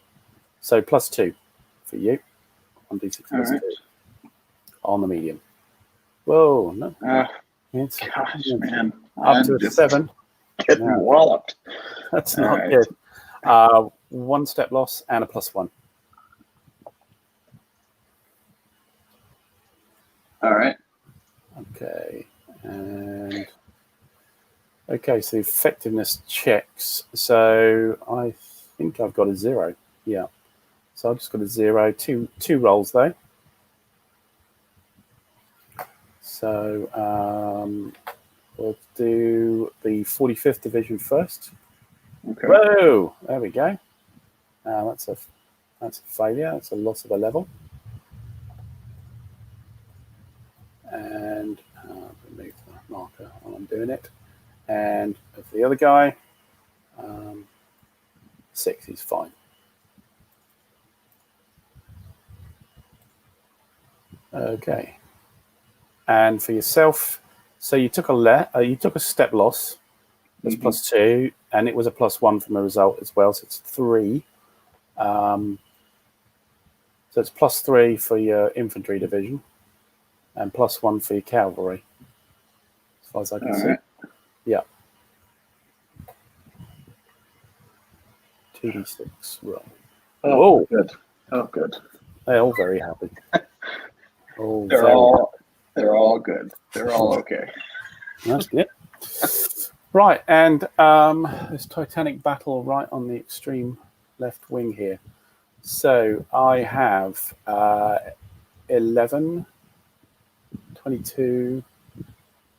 so +2 for you. 1d6 +2 on the medium. Whoa, no. It's, Gosh, man. Up to a 7. Getting walloped. That's not good. 1 step loss and a +1. All right. Okay, and okay, so effectiveness checks. So I think I've got a 0. Yeah. So I've just got a 0. Two rolls though. So we'll do the 45th Division first. Okay. Whoa! There we go. That's a failure. That's a loss of a level. And remove the marker while I'm doing it. And of the other guy, 6 is fine. Okay. And for yourself, so you took a step loss. That's +2, and it was a +1 from the result as well, so it's 3. So it's +3 for your infantry division, and +1 for your cavalry, as far as I can see. Right. Yeah. 2d6 roll. Oh, Whoa. good. Oh, good. They're all very happy. They're all good. They're all okay. That's good. Right, and this Titanic battle right on the extreme left wing here. So I have 11, 22,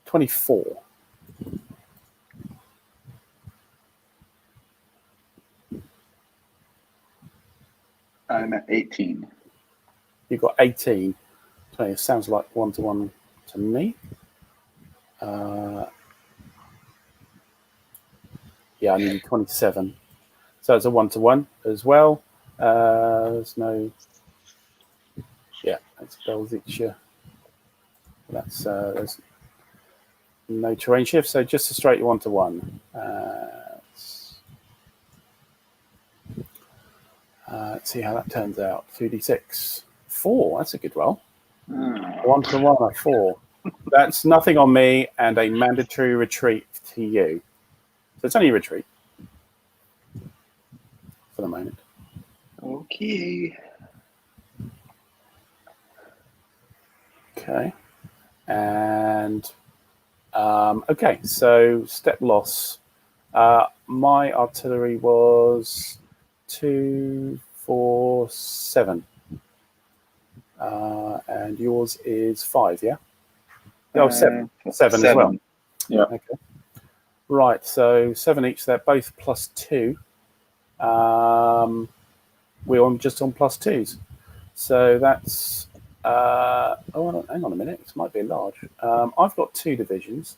24. I'm at 18. You've got 18. 20. Sounds like 1-to-1 to me. Yeah, I need 27. So it's a 1-to-1 as well. There's no... Yeah, that's Belziccia. That's there's no terrain shift, so just a straight 1-to-1. Let's see how that turns out. 2d6. 4. That's a good roll. 1-to-1 at 4. That's nothing on me, and a mandatory retreat to you. So it's only a retreat for the moment. Okay. Okay. And okay, so step loss. My artillery was 2, 4, 7. And yours is 5, yeah? Oh, 7. 7 as well. Yeah. Okay. Right, so 7 each. They're both +2. We're just on +2s. So that's... hang on a minute. This might be large. I've got 2 divisions.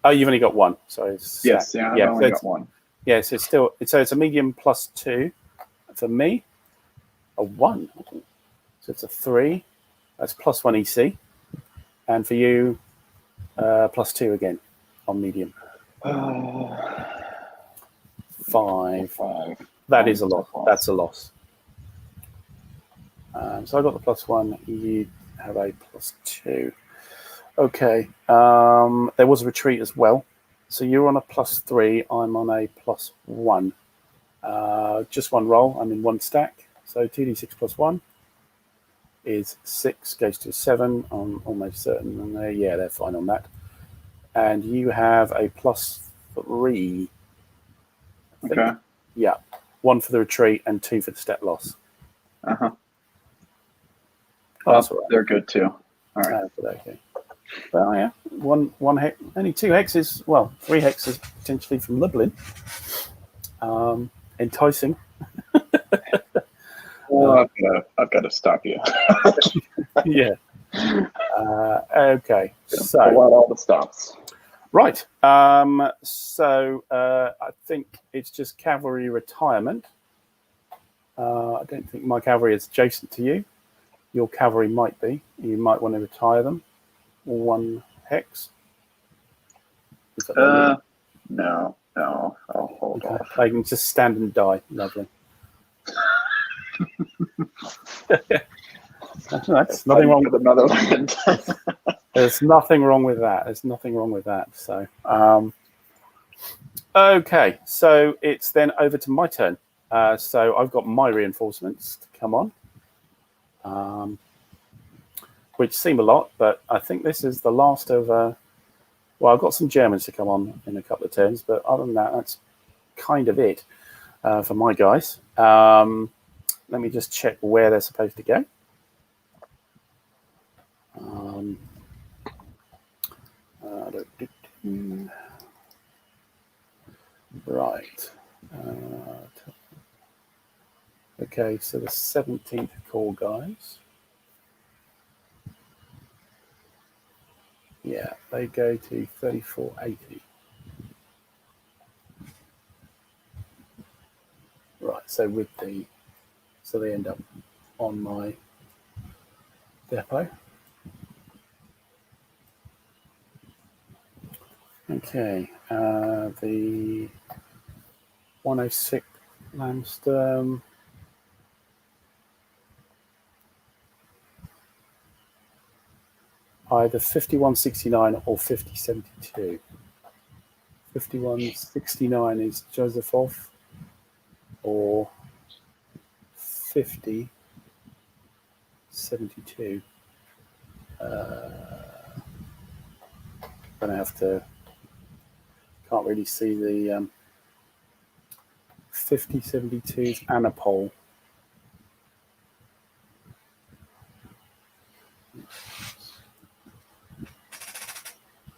Oh, you've only got 1. So Yes, yeah, I've only got 1. Yeah, so it's a medium +2 for me. A 1. So it's a 3. That's +1 EC. And for you, +2 again on medium. 5. That is a loss. That's a loss. So I got the +1. You have a +2. Okay. There was a retreat as well. So you're on a +3. I'm on a +1. Just one roll. I'm in 1 stack. So 2d6 +1 is 6. Goes to 7. I'm almost certain. And they're fine on that. And you have a +3. Okay. Yeah. 1 for the retreat and 2 for the step loss. Uh-huh. That's all right. They're good too. All right. Okay. Well, yeah. One hex, only 2 hexes. Well, 3 hexes potentially from Lublin. Enticing. Well, I've got to stop you. Yeah. Okay. So pull out all the stops. Right. So I think it's just cavalry retirement. I don't think my cavalry is adjacent to you. Your cavalry might be. You might want to retire them. 1 hex. No. I'll hold off. They can just stand and die. Lovely. That's nothing wrong with another land. There's nothing wrong with that. There's nothing wrong with that. So, okay. So it's then over to my turn. So I've got my reinforcements to come on, which seem a lot, but I think this is the last of. Well, I've got some Germans to come on in a couple of turns, but other than that, that's kind of it for my guys. Let me just check where they're supposed to go. Right. Okay, so the 17th Corps guys. Yeah, they go to 3480. Right, so so they end up on my depot. Okay, the 106 Landsturm. Either 5169 or 5072. 5169 is Josephov, or 5072. Gonna have to. Can't really see the 5072's Anapol.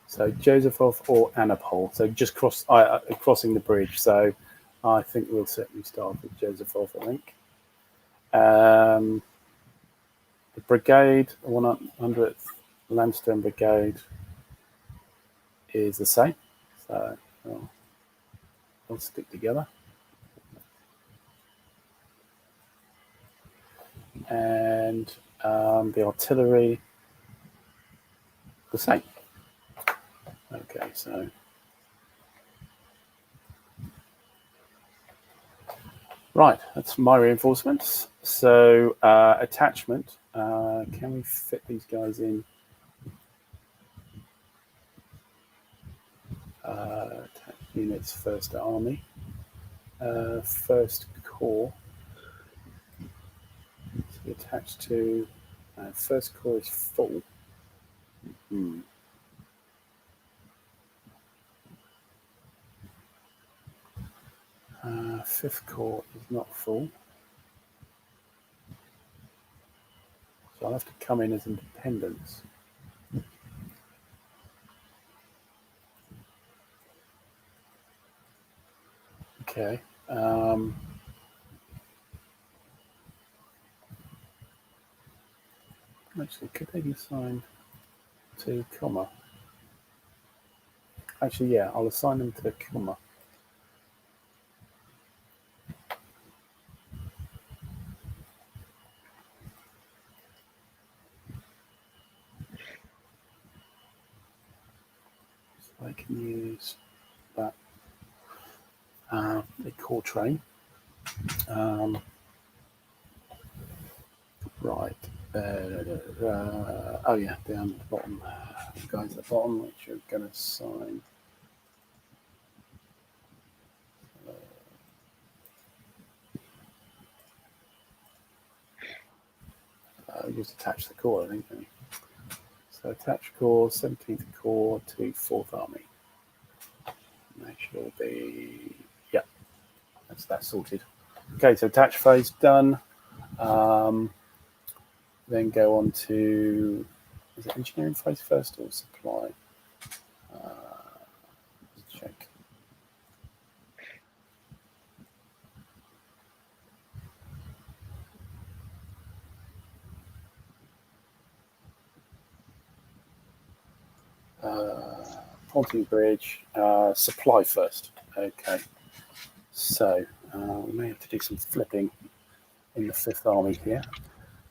So Josephov or Anapol. So just crossing the bridge. So I think we'll certainly start with Josephov, I think. The brigade, the 100th Landsturm Brigade, is the same. So they'll stick together. And the artillery, the same. Okay, so right, that's my reinforcements. So attachment, can we fit these guys in? Units, First Army, First Corps. So attached to First Corps is full. Fifth Corps is not full. So I'll have to come in as independents. Okay. Actually, could they be assigned to comma? Actually, yeah, I'll assign them to comma. So I can use that the core train. Right. Oh yeah, down at the bottom. The guys at the bottom, which are going to sign. Just attach the core, I think. So attach core, 17th Corps to 4th Army. And that should all be, yeah, that's sorted. Okay, so attach phase done. Then go on to, is it engineering phase first or supply? Let's check. Pontoon Bridge, supply first. Okay, so we may have to do some flipping in the 5th Army here.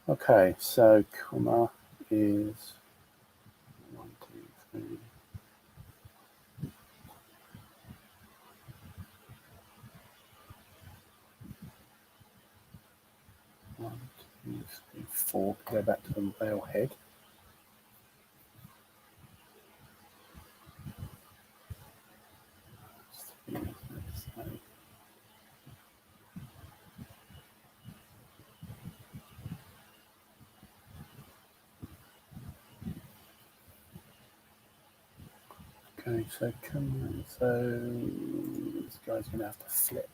Okay, so comma is 1, 2, 3. One, 2, 3, 4. Go back to the railhead. Okay, so this guy's going to have to flip.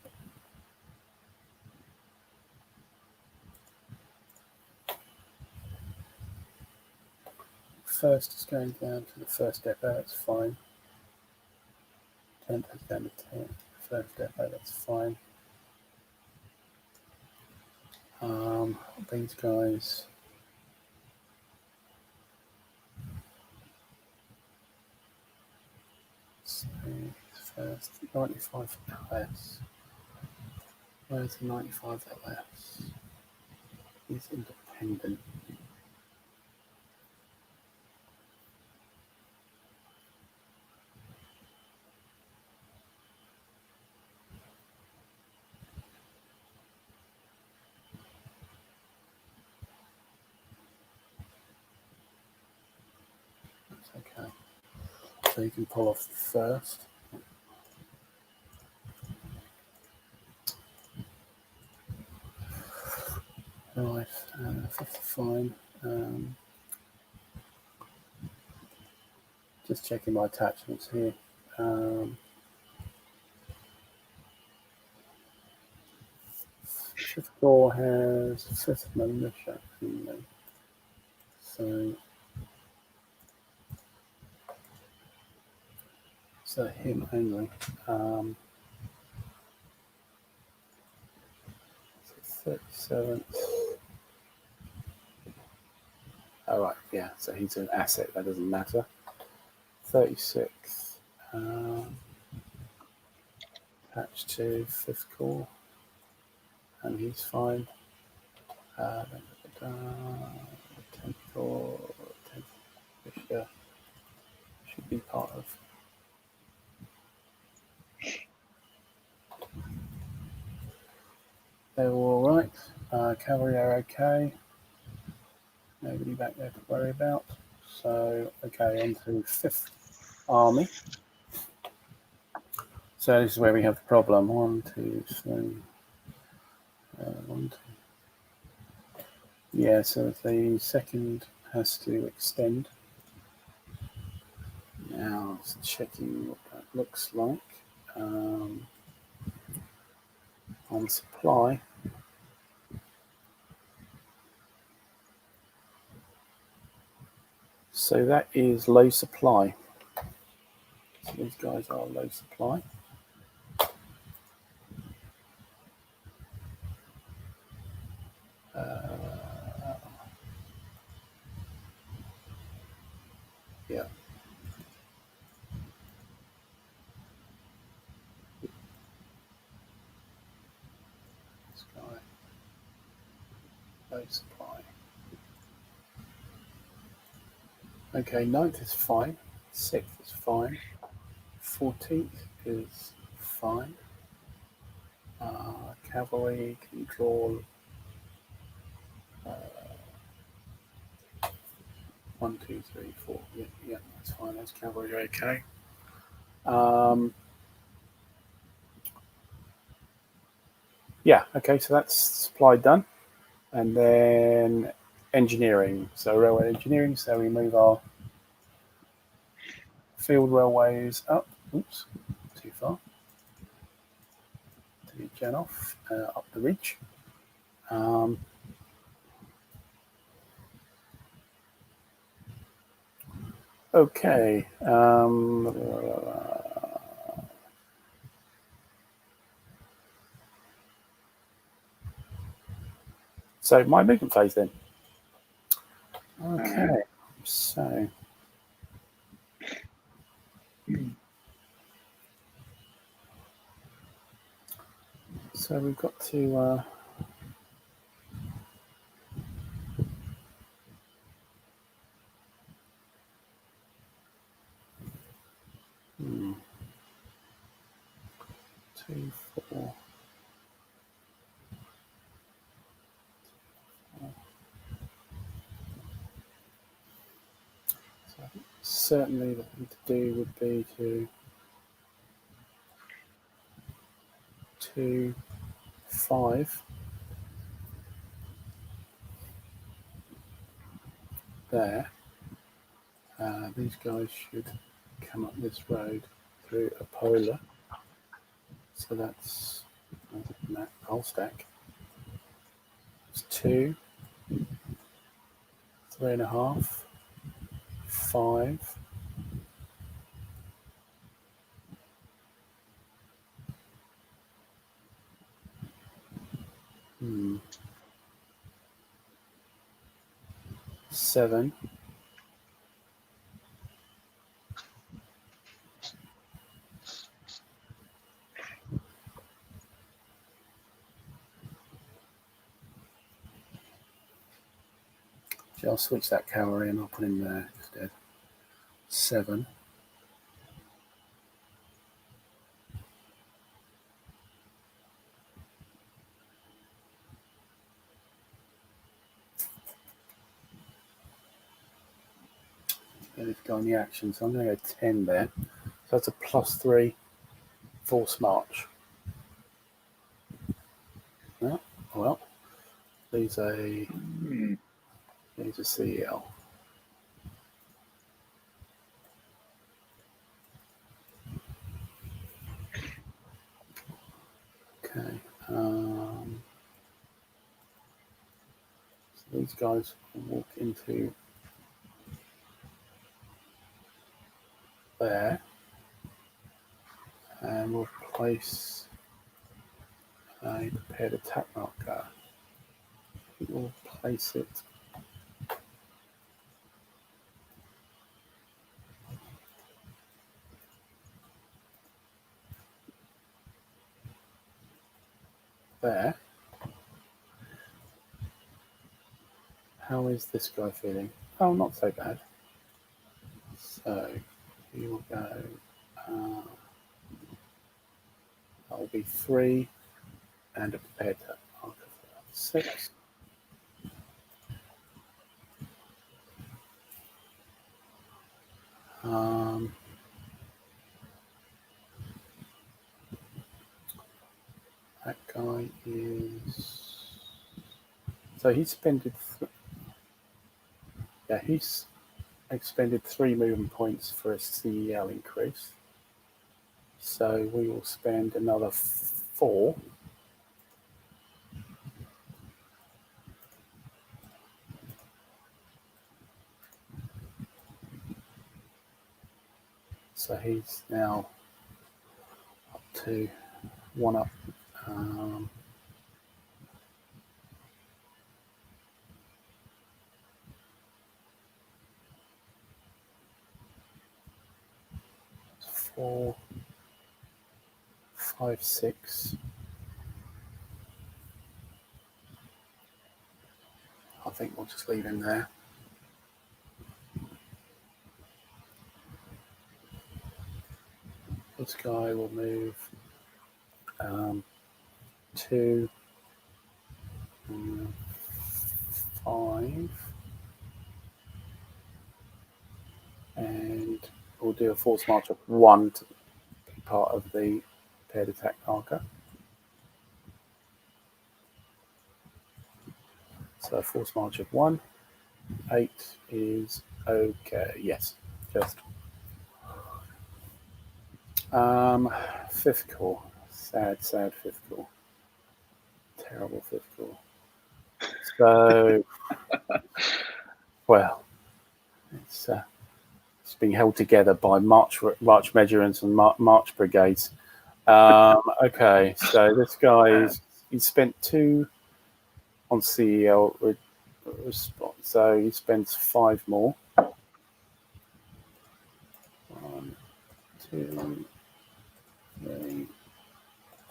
First is going down to the first depot, that's fine. 10th is down to 10th, first depot, that's fine. These guys. So first 95 LS. Where's the 95 LS? He's independent. That's okay. So you can pull off the first. Right, fifth fine. Just checking my attachments here. Fifth door has fifth militia only. So him only. 37th. Oh, right, yeah, so he's an asset, that doesn't matter. 36th. Attached to 5th corps, and he's fine. 10th corps, 10th militia should be part of. They're all right. Cavalry are okay. Nobody back there to worry about. So, okay, on to 5th Army. So this is where we have the problem. 1, 2, 3. 1, 2. Yeah, so the second has to extend. Now, checking what that looks like. On supply. So that is low supply. So these guys are low supply. Yeah. This guy, low supply. Okay, 9th is fine. 6th is fine. 14th is fine. Cavalry can draw 1, 2, 3, 4. Yeah, that's fine. That's cavalry okay. Yeah, okay, so that's supply done. And then engineering. So railway engineering. So we move our field railways up. Oops, too far. To the Janoff, up the ridge. Okay. So my movement phase then. Okay. So we've got to two, four. So certainly the thing to do would be to 2, 5 there. These guys should come up this road through a polar. So that's that whole stack. It's 2, 3.5, 5. 7. I'll switch that cavalry and I'll put him there instead. 7. Get this guy in the action, so I'm going to go 10 there. So that's a +3 force march. Yeah, well, these a CEL. Okay. So these guys will walk into there, and we'll place a prepared attack marker. We'll place it there. How is this guy feeling? Oh, not so bad. So he will go. That will be 3 and a prepared attack marker for 6. That guy is. So he expended. He's expended 3 movement points for a CEL increase. So we will spend another 4. So he's now up to 1 up. 4, 5, 6. I think we'll just leave him there. This guy will move 2, 5, and we'll do a force march of 1 to be part of the paired attack marker. So a force march of 1. 8 is okay. Yes, just 5th Corps. Sad 5th Corps. Terrible 5th Corps. So, well, it's being held together by March Regiments and March Brigades. Okay, so this guy he spent 2 on CEL response, so he spends 5 more. 1, 2, 3,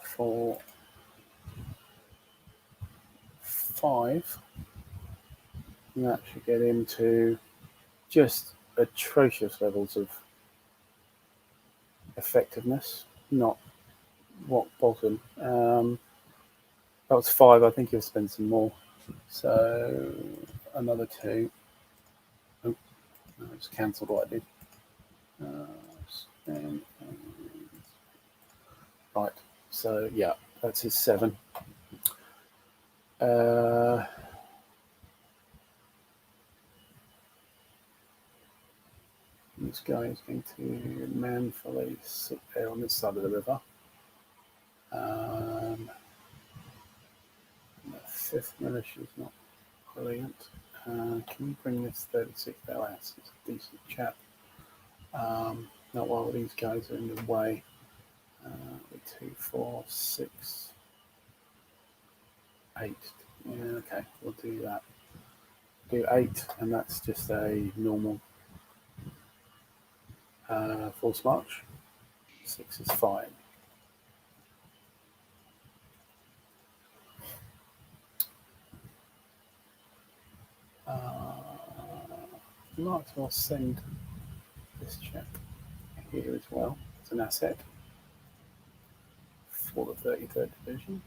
4, 5. And that should get him to just atrocious levels of effectiveness, not rock bottom. That was 5. I think he'll spend some more. So another 2. Oh, I just cancelled what I did. Right. So yeah, that's his 7. This guy is going to manfully sit there on this side of the river. The 5th militia is not brilliant. Can you bring this 36th LS? It's a decent chap. Not while these guys are in the way. 2, 4, 6, 8. Yeah, okay, we'll do that. do 8, and that's just a normal force march. 6 is fine. Might as well send this chap here as well as an asset for the 33rd Division.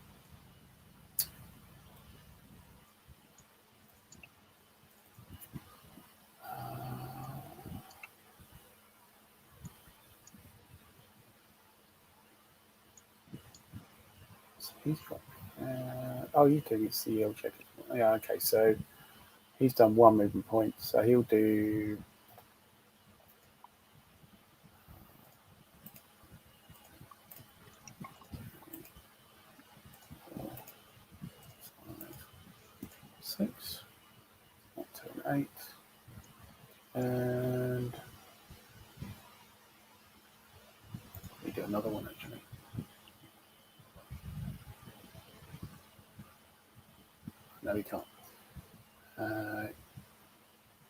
So he's got. Oh, you doing his CEO check? Yeah, okay. So he's done 1 movement point, so he'll do. Six, not turn 8, and we do another one actually. No, we can't.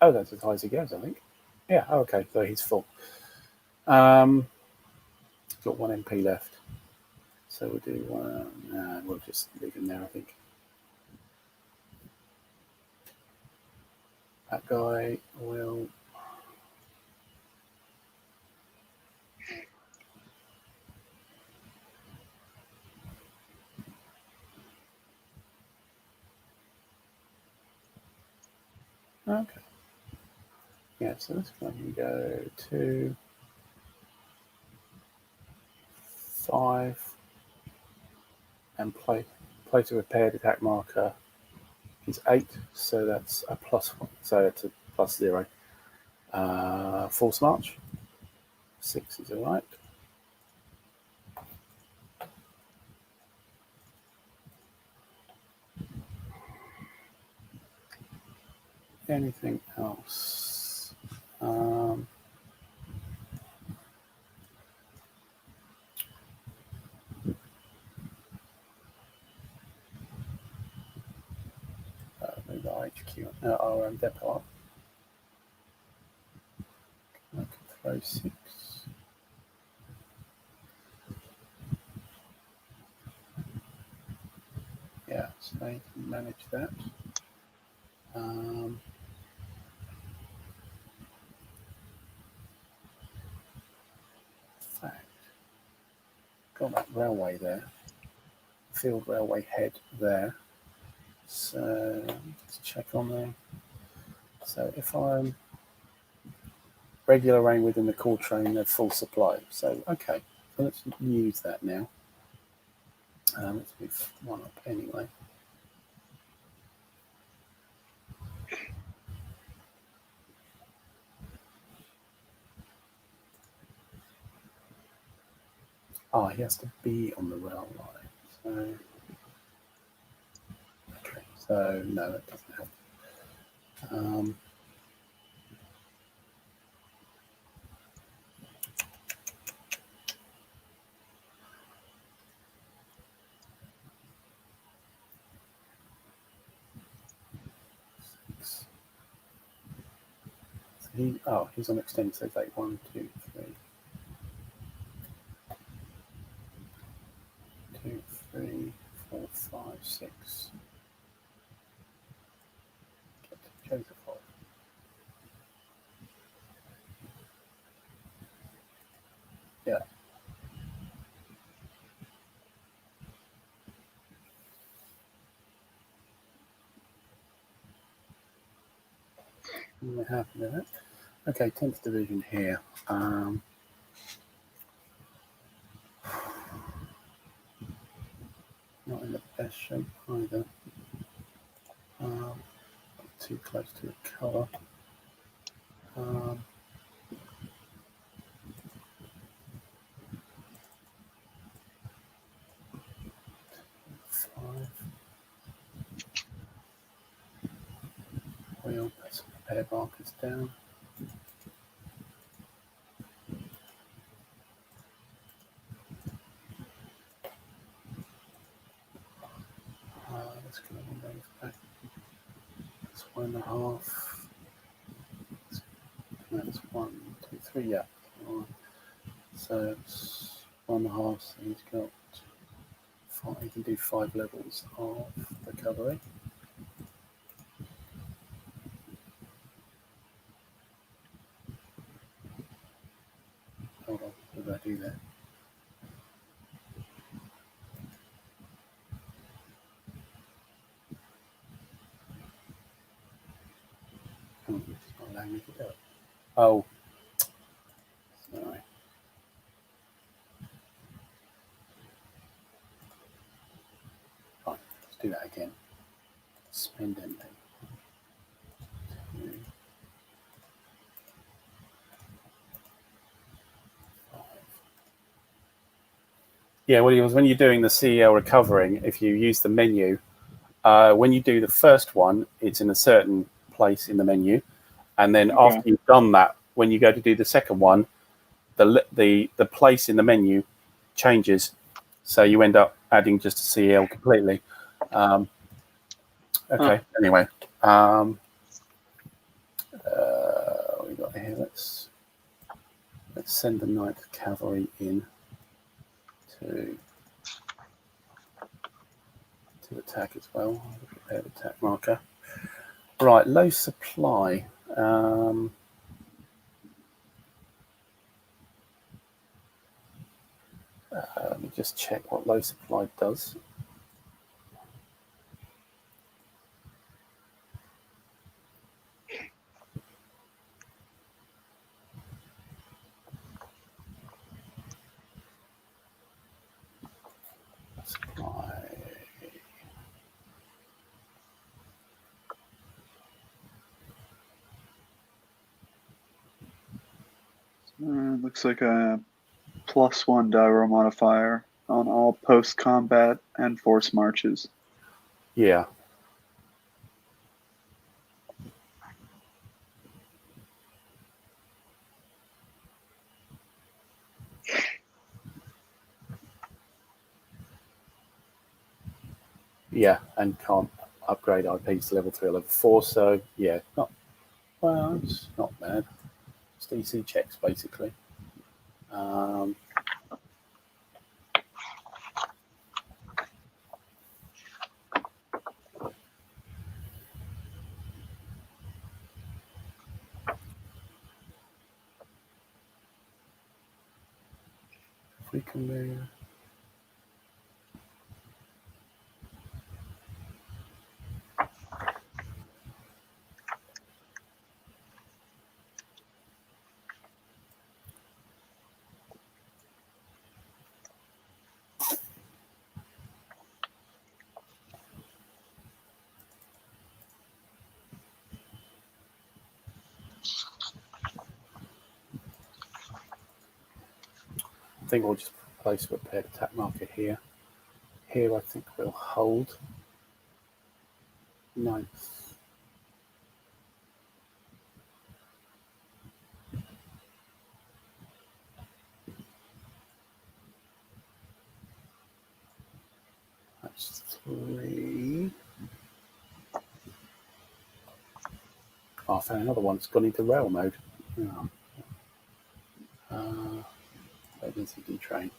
Oh, that's as high as he goes, I think. Yeah. Oh, okay. So he's full. Got 1 MP left, so we'll do one. We'll just leave him there, I think. That guy will. Okay. Yeah, so this one can go 2, 5, and place a repaired attack marker is 8, so that's a +1, so that's a +0. Force march, 6 is alright. Anything else? Move the HQ, our depot up. I can throw 6. Yeah, so they can manage that. In fact, got that railway there, field railway head there. So let's check on there. So if I'm regular rain within the core train, they're full supply. So okay, so let's use that now. Let's move 1 up anyway. Oh, he has to be on the rail line. So okay, so no, that doesn't help. He's on extended, so it's like 1, 2, 3. 2, 3, 4, 5, 6. Get to Joseph off. Yeah. I'm happy with that. Okay, 10th Division here. Not in the best shape either. Too close to the colour. 5. We'll put some repair markers down. Let's go on those back this 1.5. That's 1, 2, 3. Yeah. So it's 1.5. So he's got 5. He can do 5 levels of recovery. Hold on. What did I do there? It's not allowing me to do it. Oh, sorry. Right, let's do that again. Spend ending. 2, 5. Yeah, well, when you're doing the CEL recovering, if you use the menu, when you do the first one, it's in a certain place in the menu, and then after you've done that, when you go to do the second one, the place in the menu changes, so you end up adding just a CEL completely. Okay. Anyway, we got here. Let's send the 9th Cavalry in to attack as well. Prepare the attack marker. Right, low supply. Let me just check what low supply does. Supply. Looks like a +1 die roll modifier on all post-combat and force marches. Yeah. Yeah, and can't upgrade IPs to level 3 or level 4, so yeah, it's not bad. It's DC checks basically. If we can move. I think we'll just place a prepared attack marker here. Here I think we'll hold 9th. That's 3. Oh, I found another one. It's gone into rail mode. Oh. Density train.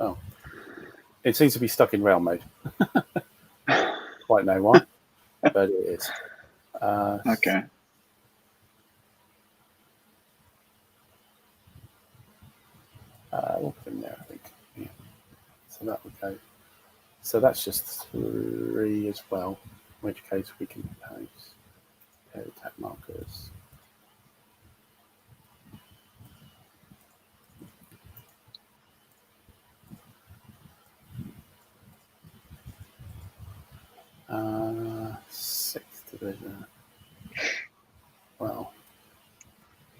Oh, it seems to be stuck in rail mode. Quite know why, but it is. Okay. We'll put him there, I think. Yeah. So that would go. So that's just 3 as well, in which case we can post pair attack markers. Sixth division. Well,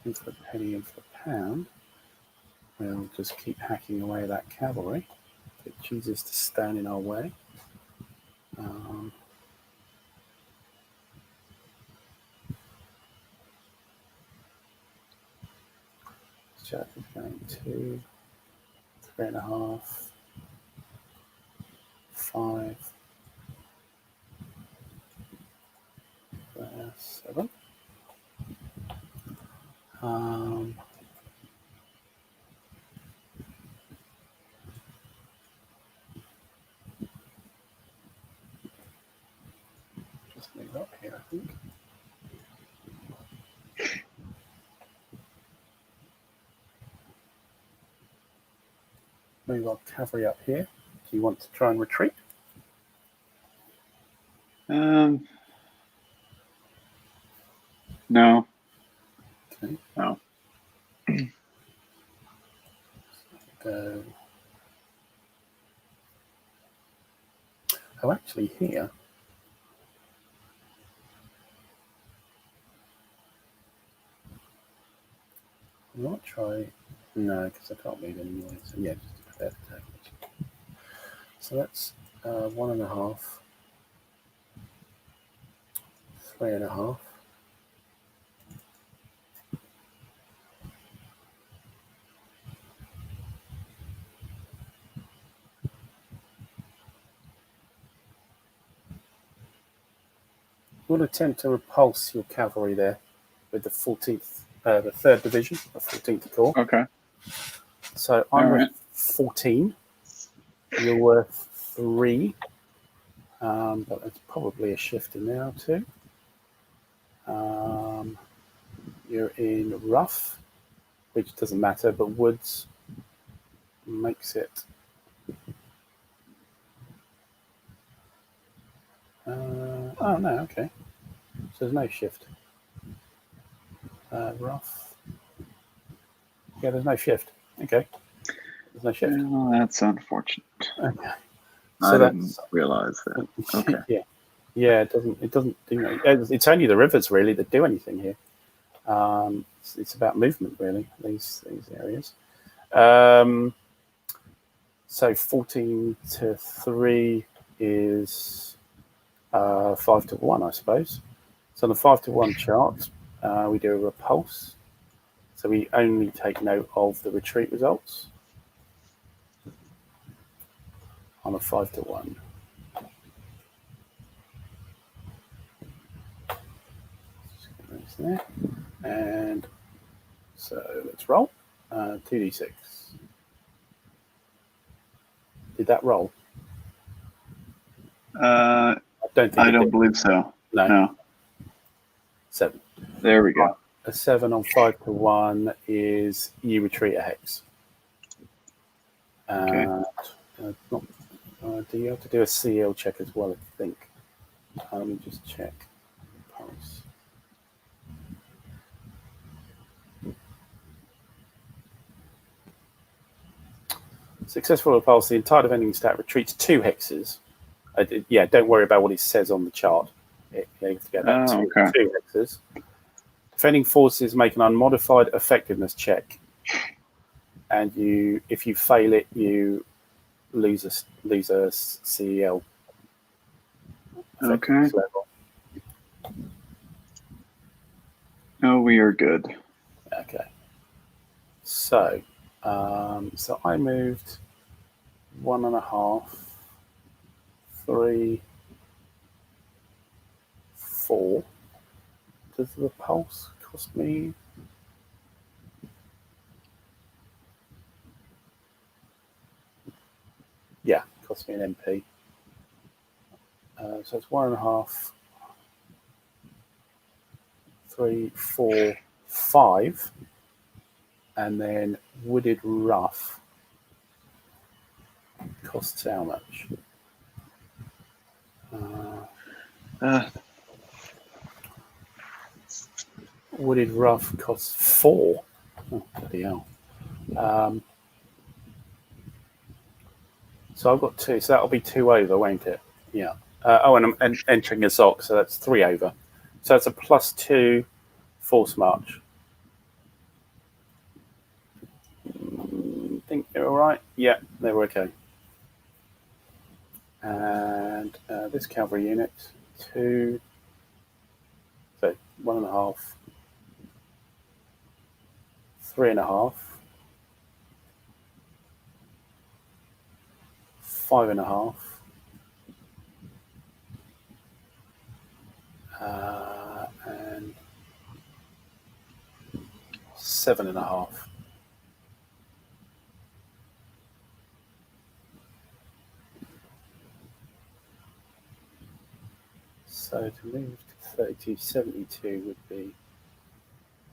in for the penny, in for the pound. We'll just keep hacking away at that cavalry. If it chooses to stand in our way. Jack is going to 3.5, 5, 7. Just move up here, I think. Move our cavalry up here. Do you want to try and retreat? No. Okay. No. Go. Oh, actually, here. I might try. No, because I can't move anymore. So yeah, just prepare for attack. So that's 1.5, 3.5. We'll attempt to repulse your cavalry there with the 14th, the 3rd Division, the 14th Corps. Okay. So I'm All worth right. 14. You're worth 3. But there's probably a shift in there too. You're in rough, which doesn't matter, but woods makes it. Oh no, okay. So there's no shift. Rough. Yeah, there's no shift. Okay. There's no shift. Well, that's unfortunate. Okay. I didn't realize that. Okay. Yeah. Yeah, it doesn't do it's only the rivers really that do anything here. It's about movement really, these areas. So 14 to 3 is 5 to 1, I suppose. So on the 5 to 1 chart, we do a repulse. So we only take note of the retreat results on a 5 to 1. There. And so let's roll. 2d6. Did that roll? I don't believe so. No. 7. There we go. A 7 on 5 to 1 is you retreat a hex. Okay. Do you have to do a CL check as well, I think? Let me just check. Pulse. Successful repulse, the entire defending stat retreats 2 hexes. Yeah, don't worry about what it says on the chart. You have to get that 2 hexes. Defending forces make an unmodified effectiveness check, and if you fail it, you lose a CEL. Okay. Level. Oh, we are good. Okay. So I moved 1.5, 3, 4. Does the repulse cost me? Yeah, cost me an MP. So it's 1.5, 3, 4, 5, and then wooded rough costs how much? Wooded rough costs 4. Oh, bloody hell. So I've got 2, so that'll be 2 over, won't it? Yeah. And I'm entering a ZOC, so that's 3 over. So it's a +2 force march. Think they're all right? Yeah, they're okay. And this cavalry unit, 2, so 1.5, 3.5, 5.5. And 7.5. So to move to 32.72 would be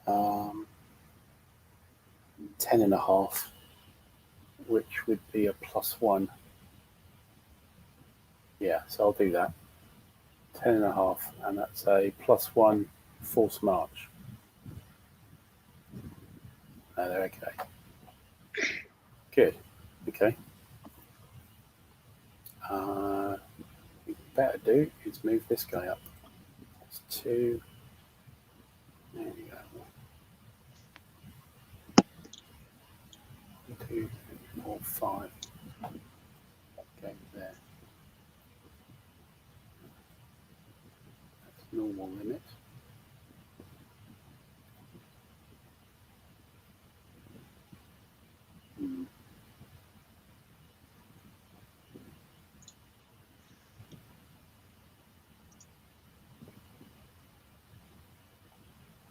10.5, which would be a +1. Yeah, so I'll do that. 10.5, and that's a +1 force march. Oh, they're okay. Good. Okay. What we better do is move this guy up. That's 2. There you go. 1, 2, 3, 4, 5. Okay, there. That's normal limit.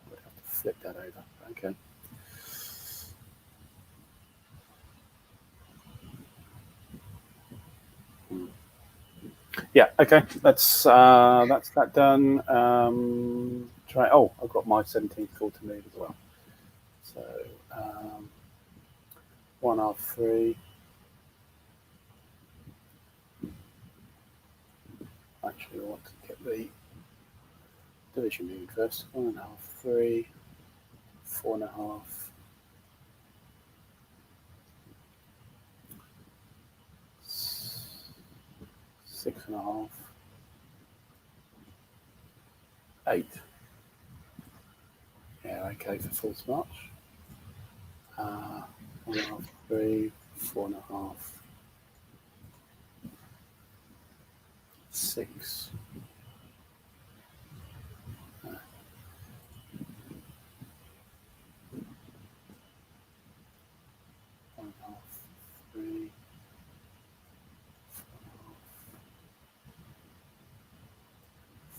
Would have to flip that over. Okay. Yeah. Okay. That's that done. Try. Oh, I've got my 17th call to move as well. So 1R3. Actually, I want to get the division moving first. 1.5, 3, 4.5. 6.5. 8. Yeah, okay for full march. 1.5, 3, 4.5. 6. 1.5, 3, 4.5,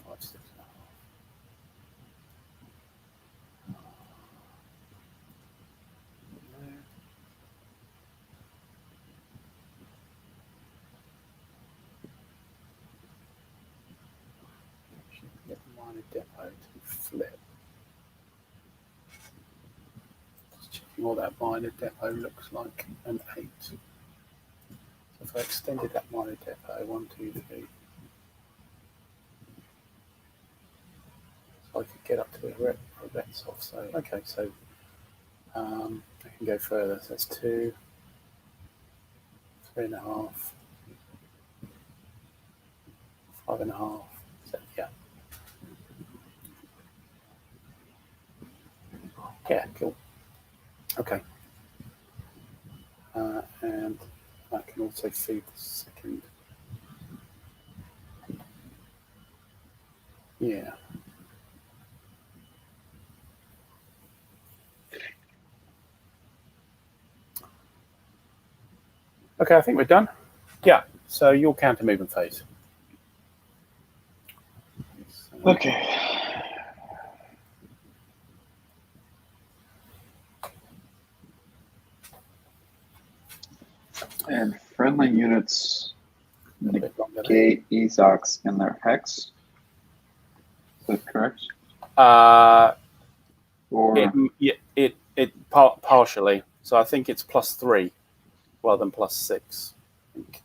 5, 6.5. Get the minor depot to flip. Just checking what that minor depot looks like. An 8. So if I extended that minor depot, 1, 2, 3. So I could get up to the Revets off. So okay, so I can go further. So that's 2, 3.5, 5.5. So yeah. Yeah, cool. Okay. And that can also feed the second. Yeah. Okay, I think we're done. Yeah, so your counter movement phase. Okay. And friendly units negate Ezox in their hex. Is that correct? Or It partially. So I think it's +3 rather than +6. I think.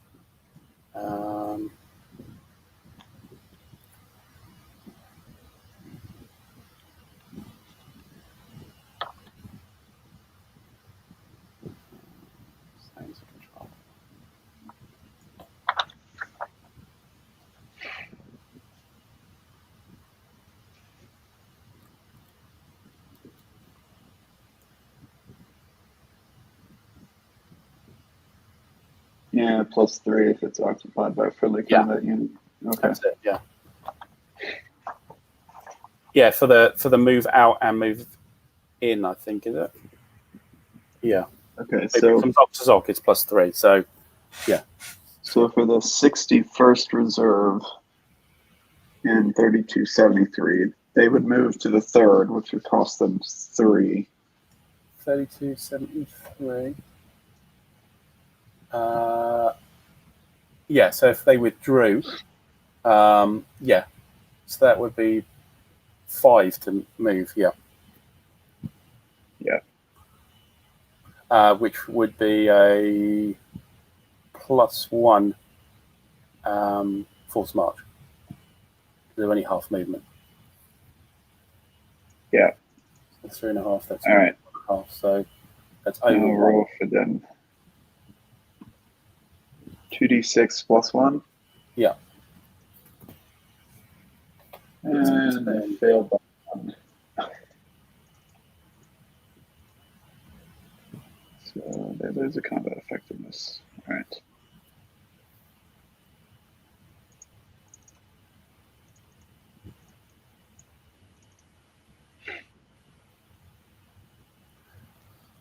yeah, +3 if it's occupied by a friendly combat unit. Okay. That's it. Yeah. Yeah, for the move out and move in, I think, is it? Yeah. Okay, So from Zoc to Zoc, it's +3. So, yeah. So for the 61st Reserve in 3273, they would move to the 3rd, which would cost them 3. 3273. Yeah, so if they withdrew, yeah, so that would be 5 to move, yeah. Yeah. Which would be a +1 force march. They're only half movement. Yeah. So 3.5, that's All right. half, so that's Now over roll for them. 2d6 +1. Yeah. And they failed by 1. So they lose a combat effectiveness. All right.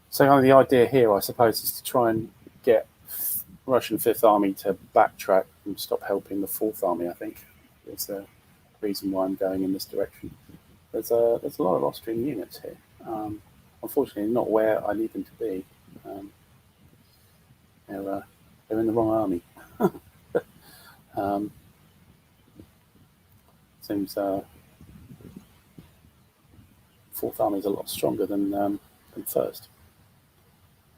So kind of the idea here, I suppose, is to try and get Russian Fifth Army to backtrack and stop helping the Fourth Army. I think is the reason why I'm going in this direction. There's a lot of Austrian units here. Unfortunately, not where I need them to be. They're in the wrong army. Seems Fourth Army is a lot stronger than First.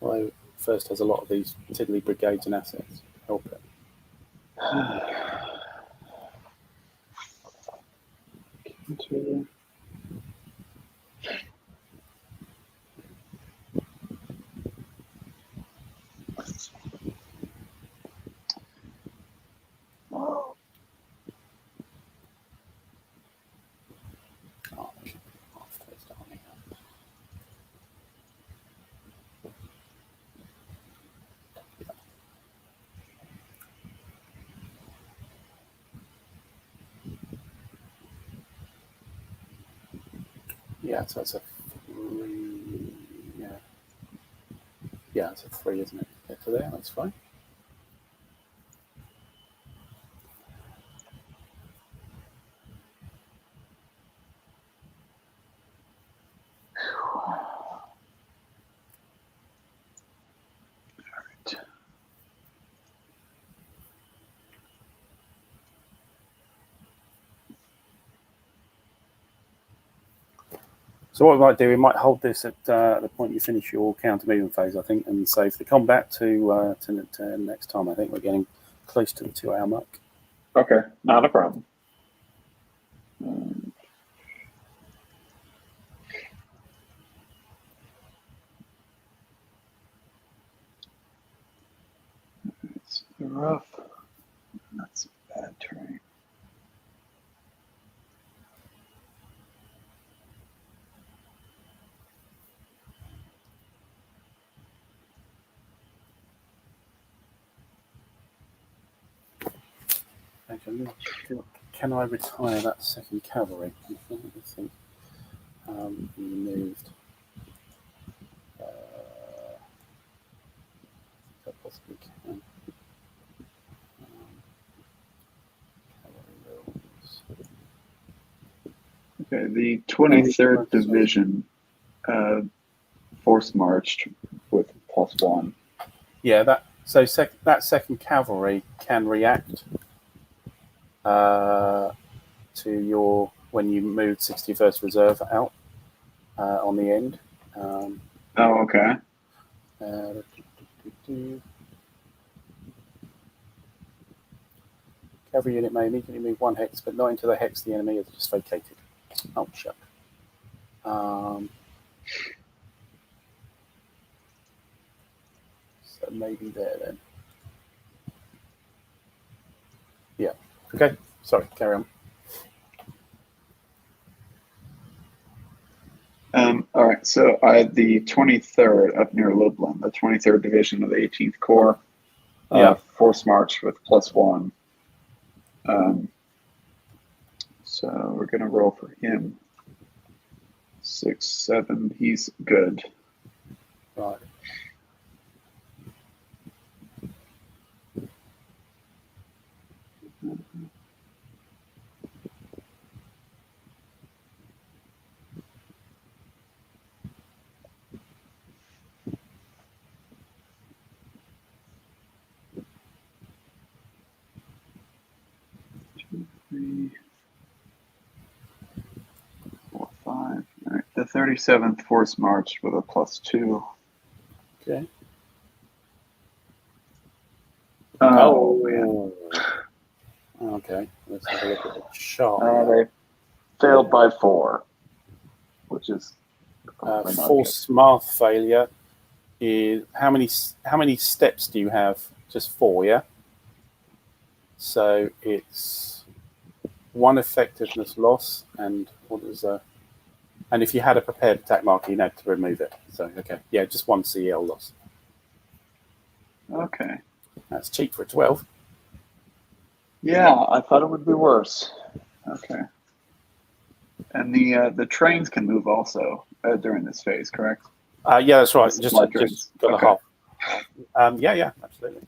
Although First has a lot of these tiddly brigades and assets to help it. Oh, that should be half First Army. Yeah, so it's a 3. Yeah, it's a 3, isn't it? Get to there, that's fine. So what we might do, we might hold this at the point you finish your counter movement phase, I think, and save the combat to next time. I think we're getting close to the 2-hour mark. Okay, not a problem. It's rough. That's a bad terrain. Okay, can I retire that second cavalry? I think moved. I possibly can. Okay, the 23rd Division force marched with +1. Yeah, that second cavalry can react to your when you move 61st Reserve out on the end. Oh, okay. Cavalry unit may immediately move 1 hex, but not into the hex the enemy has just vacated. Oh, shuck. So maybe there then. Yeah. Okay. Sorry. Carry on. All right, so the 23rd up near Lublin, the 23rd Division of the 18th Corps, force march with +1. So we're going to roll for him. 6, 7, he's good. Right. 3, 4, 5. All right. The 37th force marched with a +2. Okay. Oh, man. Okay. Let's have a look at the chart. They failed by 4, which is probably not good. Force math failure is how many steps do you have? Just 4, yeah. So it's 1 effectiveness loss, and what is and if you had a prepared attack marker, you had to remove it. So okay, yeah, just 1 CL loss. Okay. That's cheap for a 12. Yeah, I thought it would be worse. Okay. And the trains can move also during this phase, correct? Yeah, that's right. The Just supply trains. got Okay. a half. Yeah, absolutely.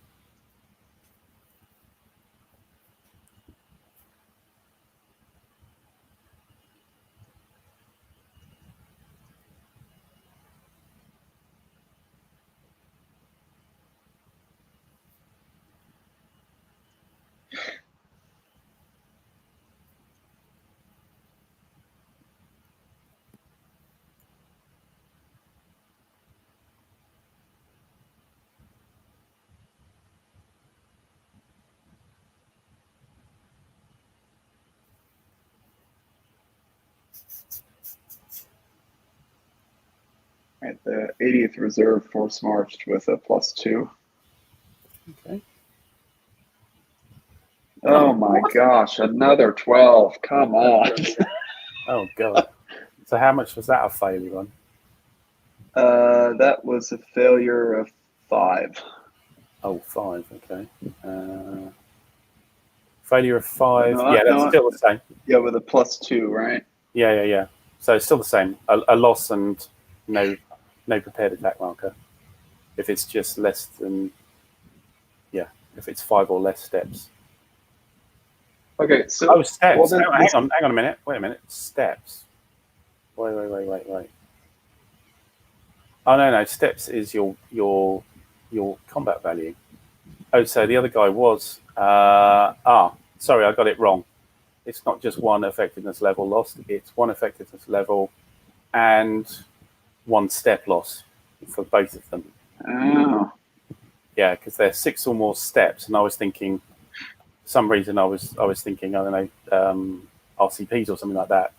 Right, the 80th Reserve force marched with a +2. Okay. Oh my gosh, another 12. Come on. Oh god. So how much was that a failure on? That was a failure of 5. Oh, 5. Okay. Failure of 5. No, Yeah, that's no. still the same. Yeah, with a +2, right? Yeah. So it's still the same. A loss and no prepared attack marker. If it's just less than, yeah, if it's 5 or less steps. Okay, so Oh, steps. well, then hang on a minute. Wait a minute. Steps. Wait. Oh no. Steps is your combat value. Oh, so the other guy was sorry, I got it wrong. It's not just 1 effectiveness level lost. It's 1 effectiveness level and 1 step loss for both of them. Oh. Yeah, because they're 6 or more steps, and I was thinking, for some reason, I was thinking, I don't know, RCPs or something like that.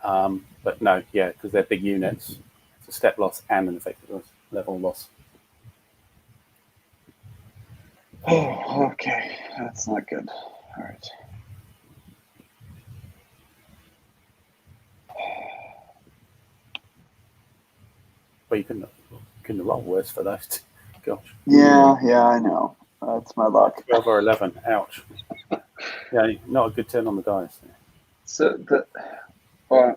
But no, yeah, because they're big units. It's a step loss and an effectiveness level loss. Oh, okay. That's not good. All right. Well, you couldn't roll worse for those. Gosh. Yeah, I know. That's my luck. 12 or 11. Ouch. Yeah, not a good turn on the dice. So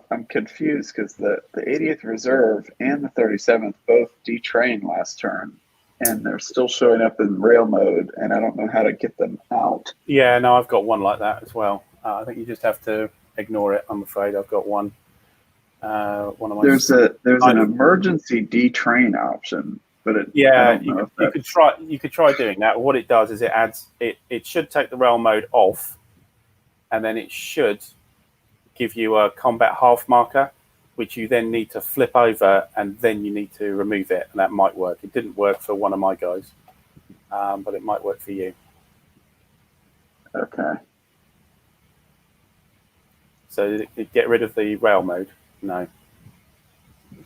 I'm confused because the 80th Reserve and the 37th both detrained last turn, and they're still showing up in rail mode, and I don't know how to get them out. Yeah, no, I've got one like that as well. I think you just have to ignore it. I'm afraid I've got one. One of my. There's an emergency detrain option, but you could try doing that. What it does is it adds it should take the rail mode off, and then it should give you a combat half marker, which you then need to flip over, and then you need to remove it, and that might work. It didn't work for one of my guys, but it might work for you. Okay. So get rid of the rail mode. No,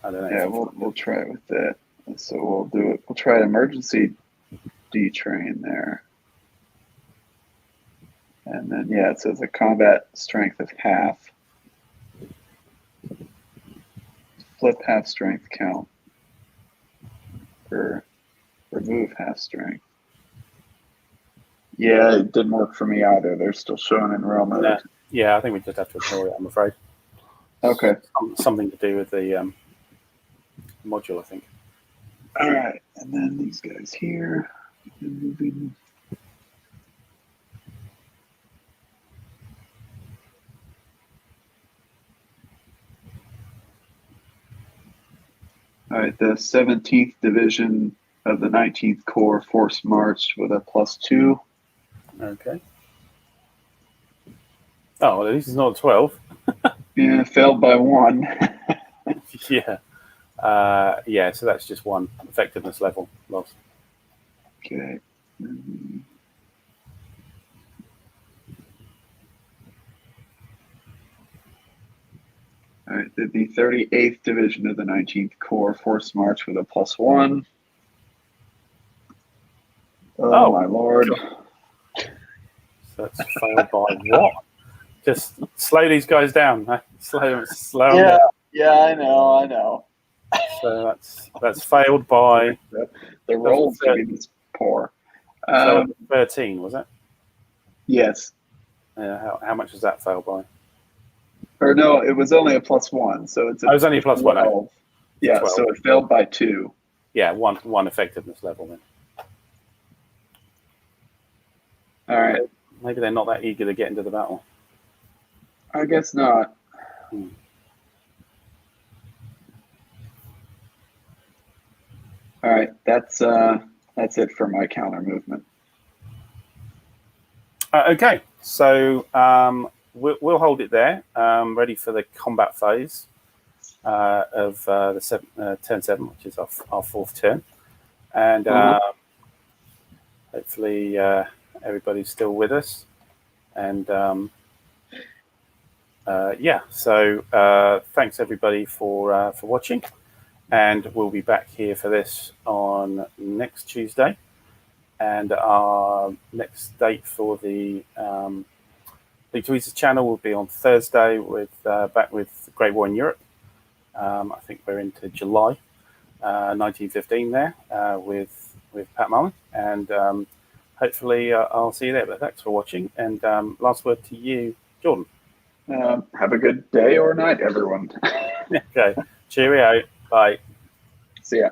I don't know. Yeah, we'll try it with that. So we'll do it. We'll try emergency detrain there. And then, yeah, it says a combat strength of half. Flip half strength count. Or remove half strength. Yeah, it didn't work for me either. They're still showing in rail mode. Yeah, I think we just have to ignore it, I'm afraid. Okay. Something to do with the module, I think. All right. And then these guys here. Moving. All right, the 17th Division of the 19th Corps force marched with a +2. Okay. Oh, well, at least it's not 12. Yeah, failed by 1. Yeah. Yeah, so that's just one effectiveness level loss. Okay. Mhm. All right, the 38th Division of the 19th Corps Force March with a +1. Oh, my lord. So that's failed by what? Just slow these guys down. Huh? Slow them Yeah, down. yeah, I know. So that's failed by. The rolls to be this poor. So 13, was it? Yes. How much was that failed by? Or no, it was only a +1, so it's It was only a +1. 12. Yeah, 12. so it failed by 2. Yeah, one effectiveness level then. All right. Maybe they're not that eager to get into the battle. I guess not. All right, that's it for my counter movement. Okay, so we'll hold it there, ready for the combat phase of the turn 7, which is our fourth turn, and hopefully everybody's still with us. And yeah, so thanks everybody for watching, and we'll be back here for this on next Tuesday. And our next date for the Big Tweezers channel will be on Thursday with back with Great War in Europe. I think we're into July 1915 there with Pat Mullen, and hopefully I'll see you there. But thanks for watching, and last word to you, Jordan. Have a good day or night, everyone. Okay, cheerio. Bye. See ya.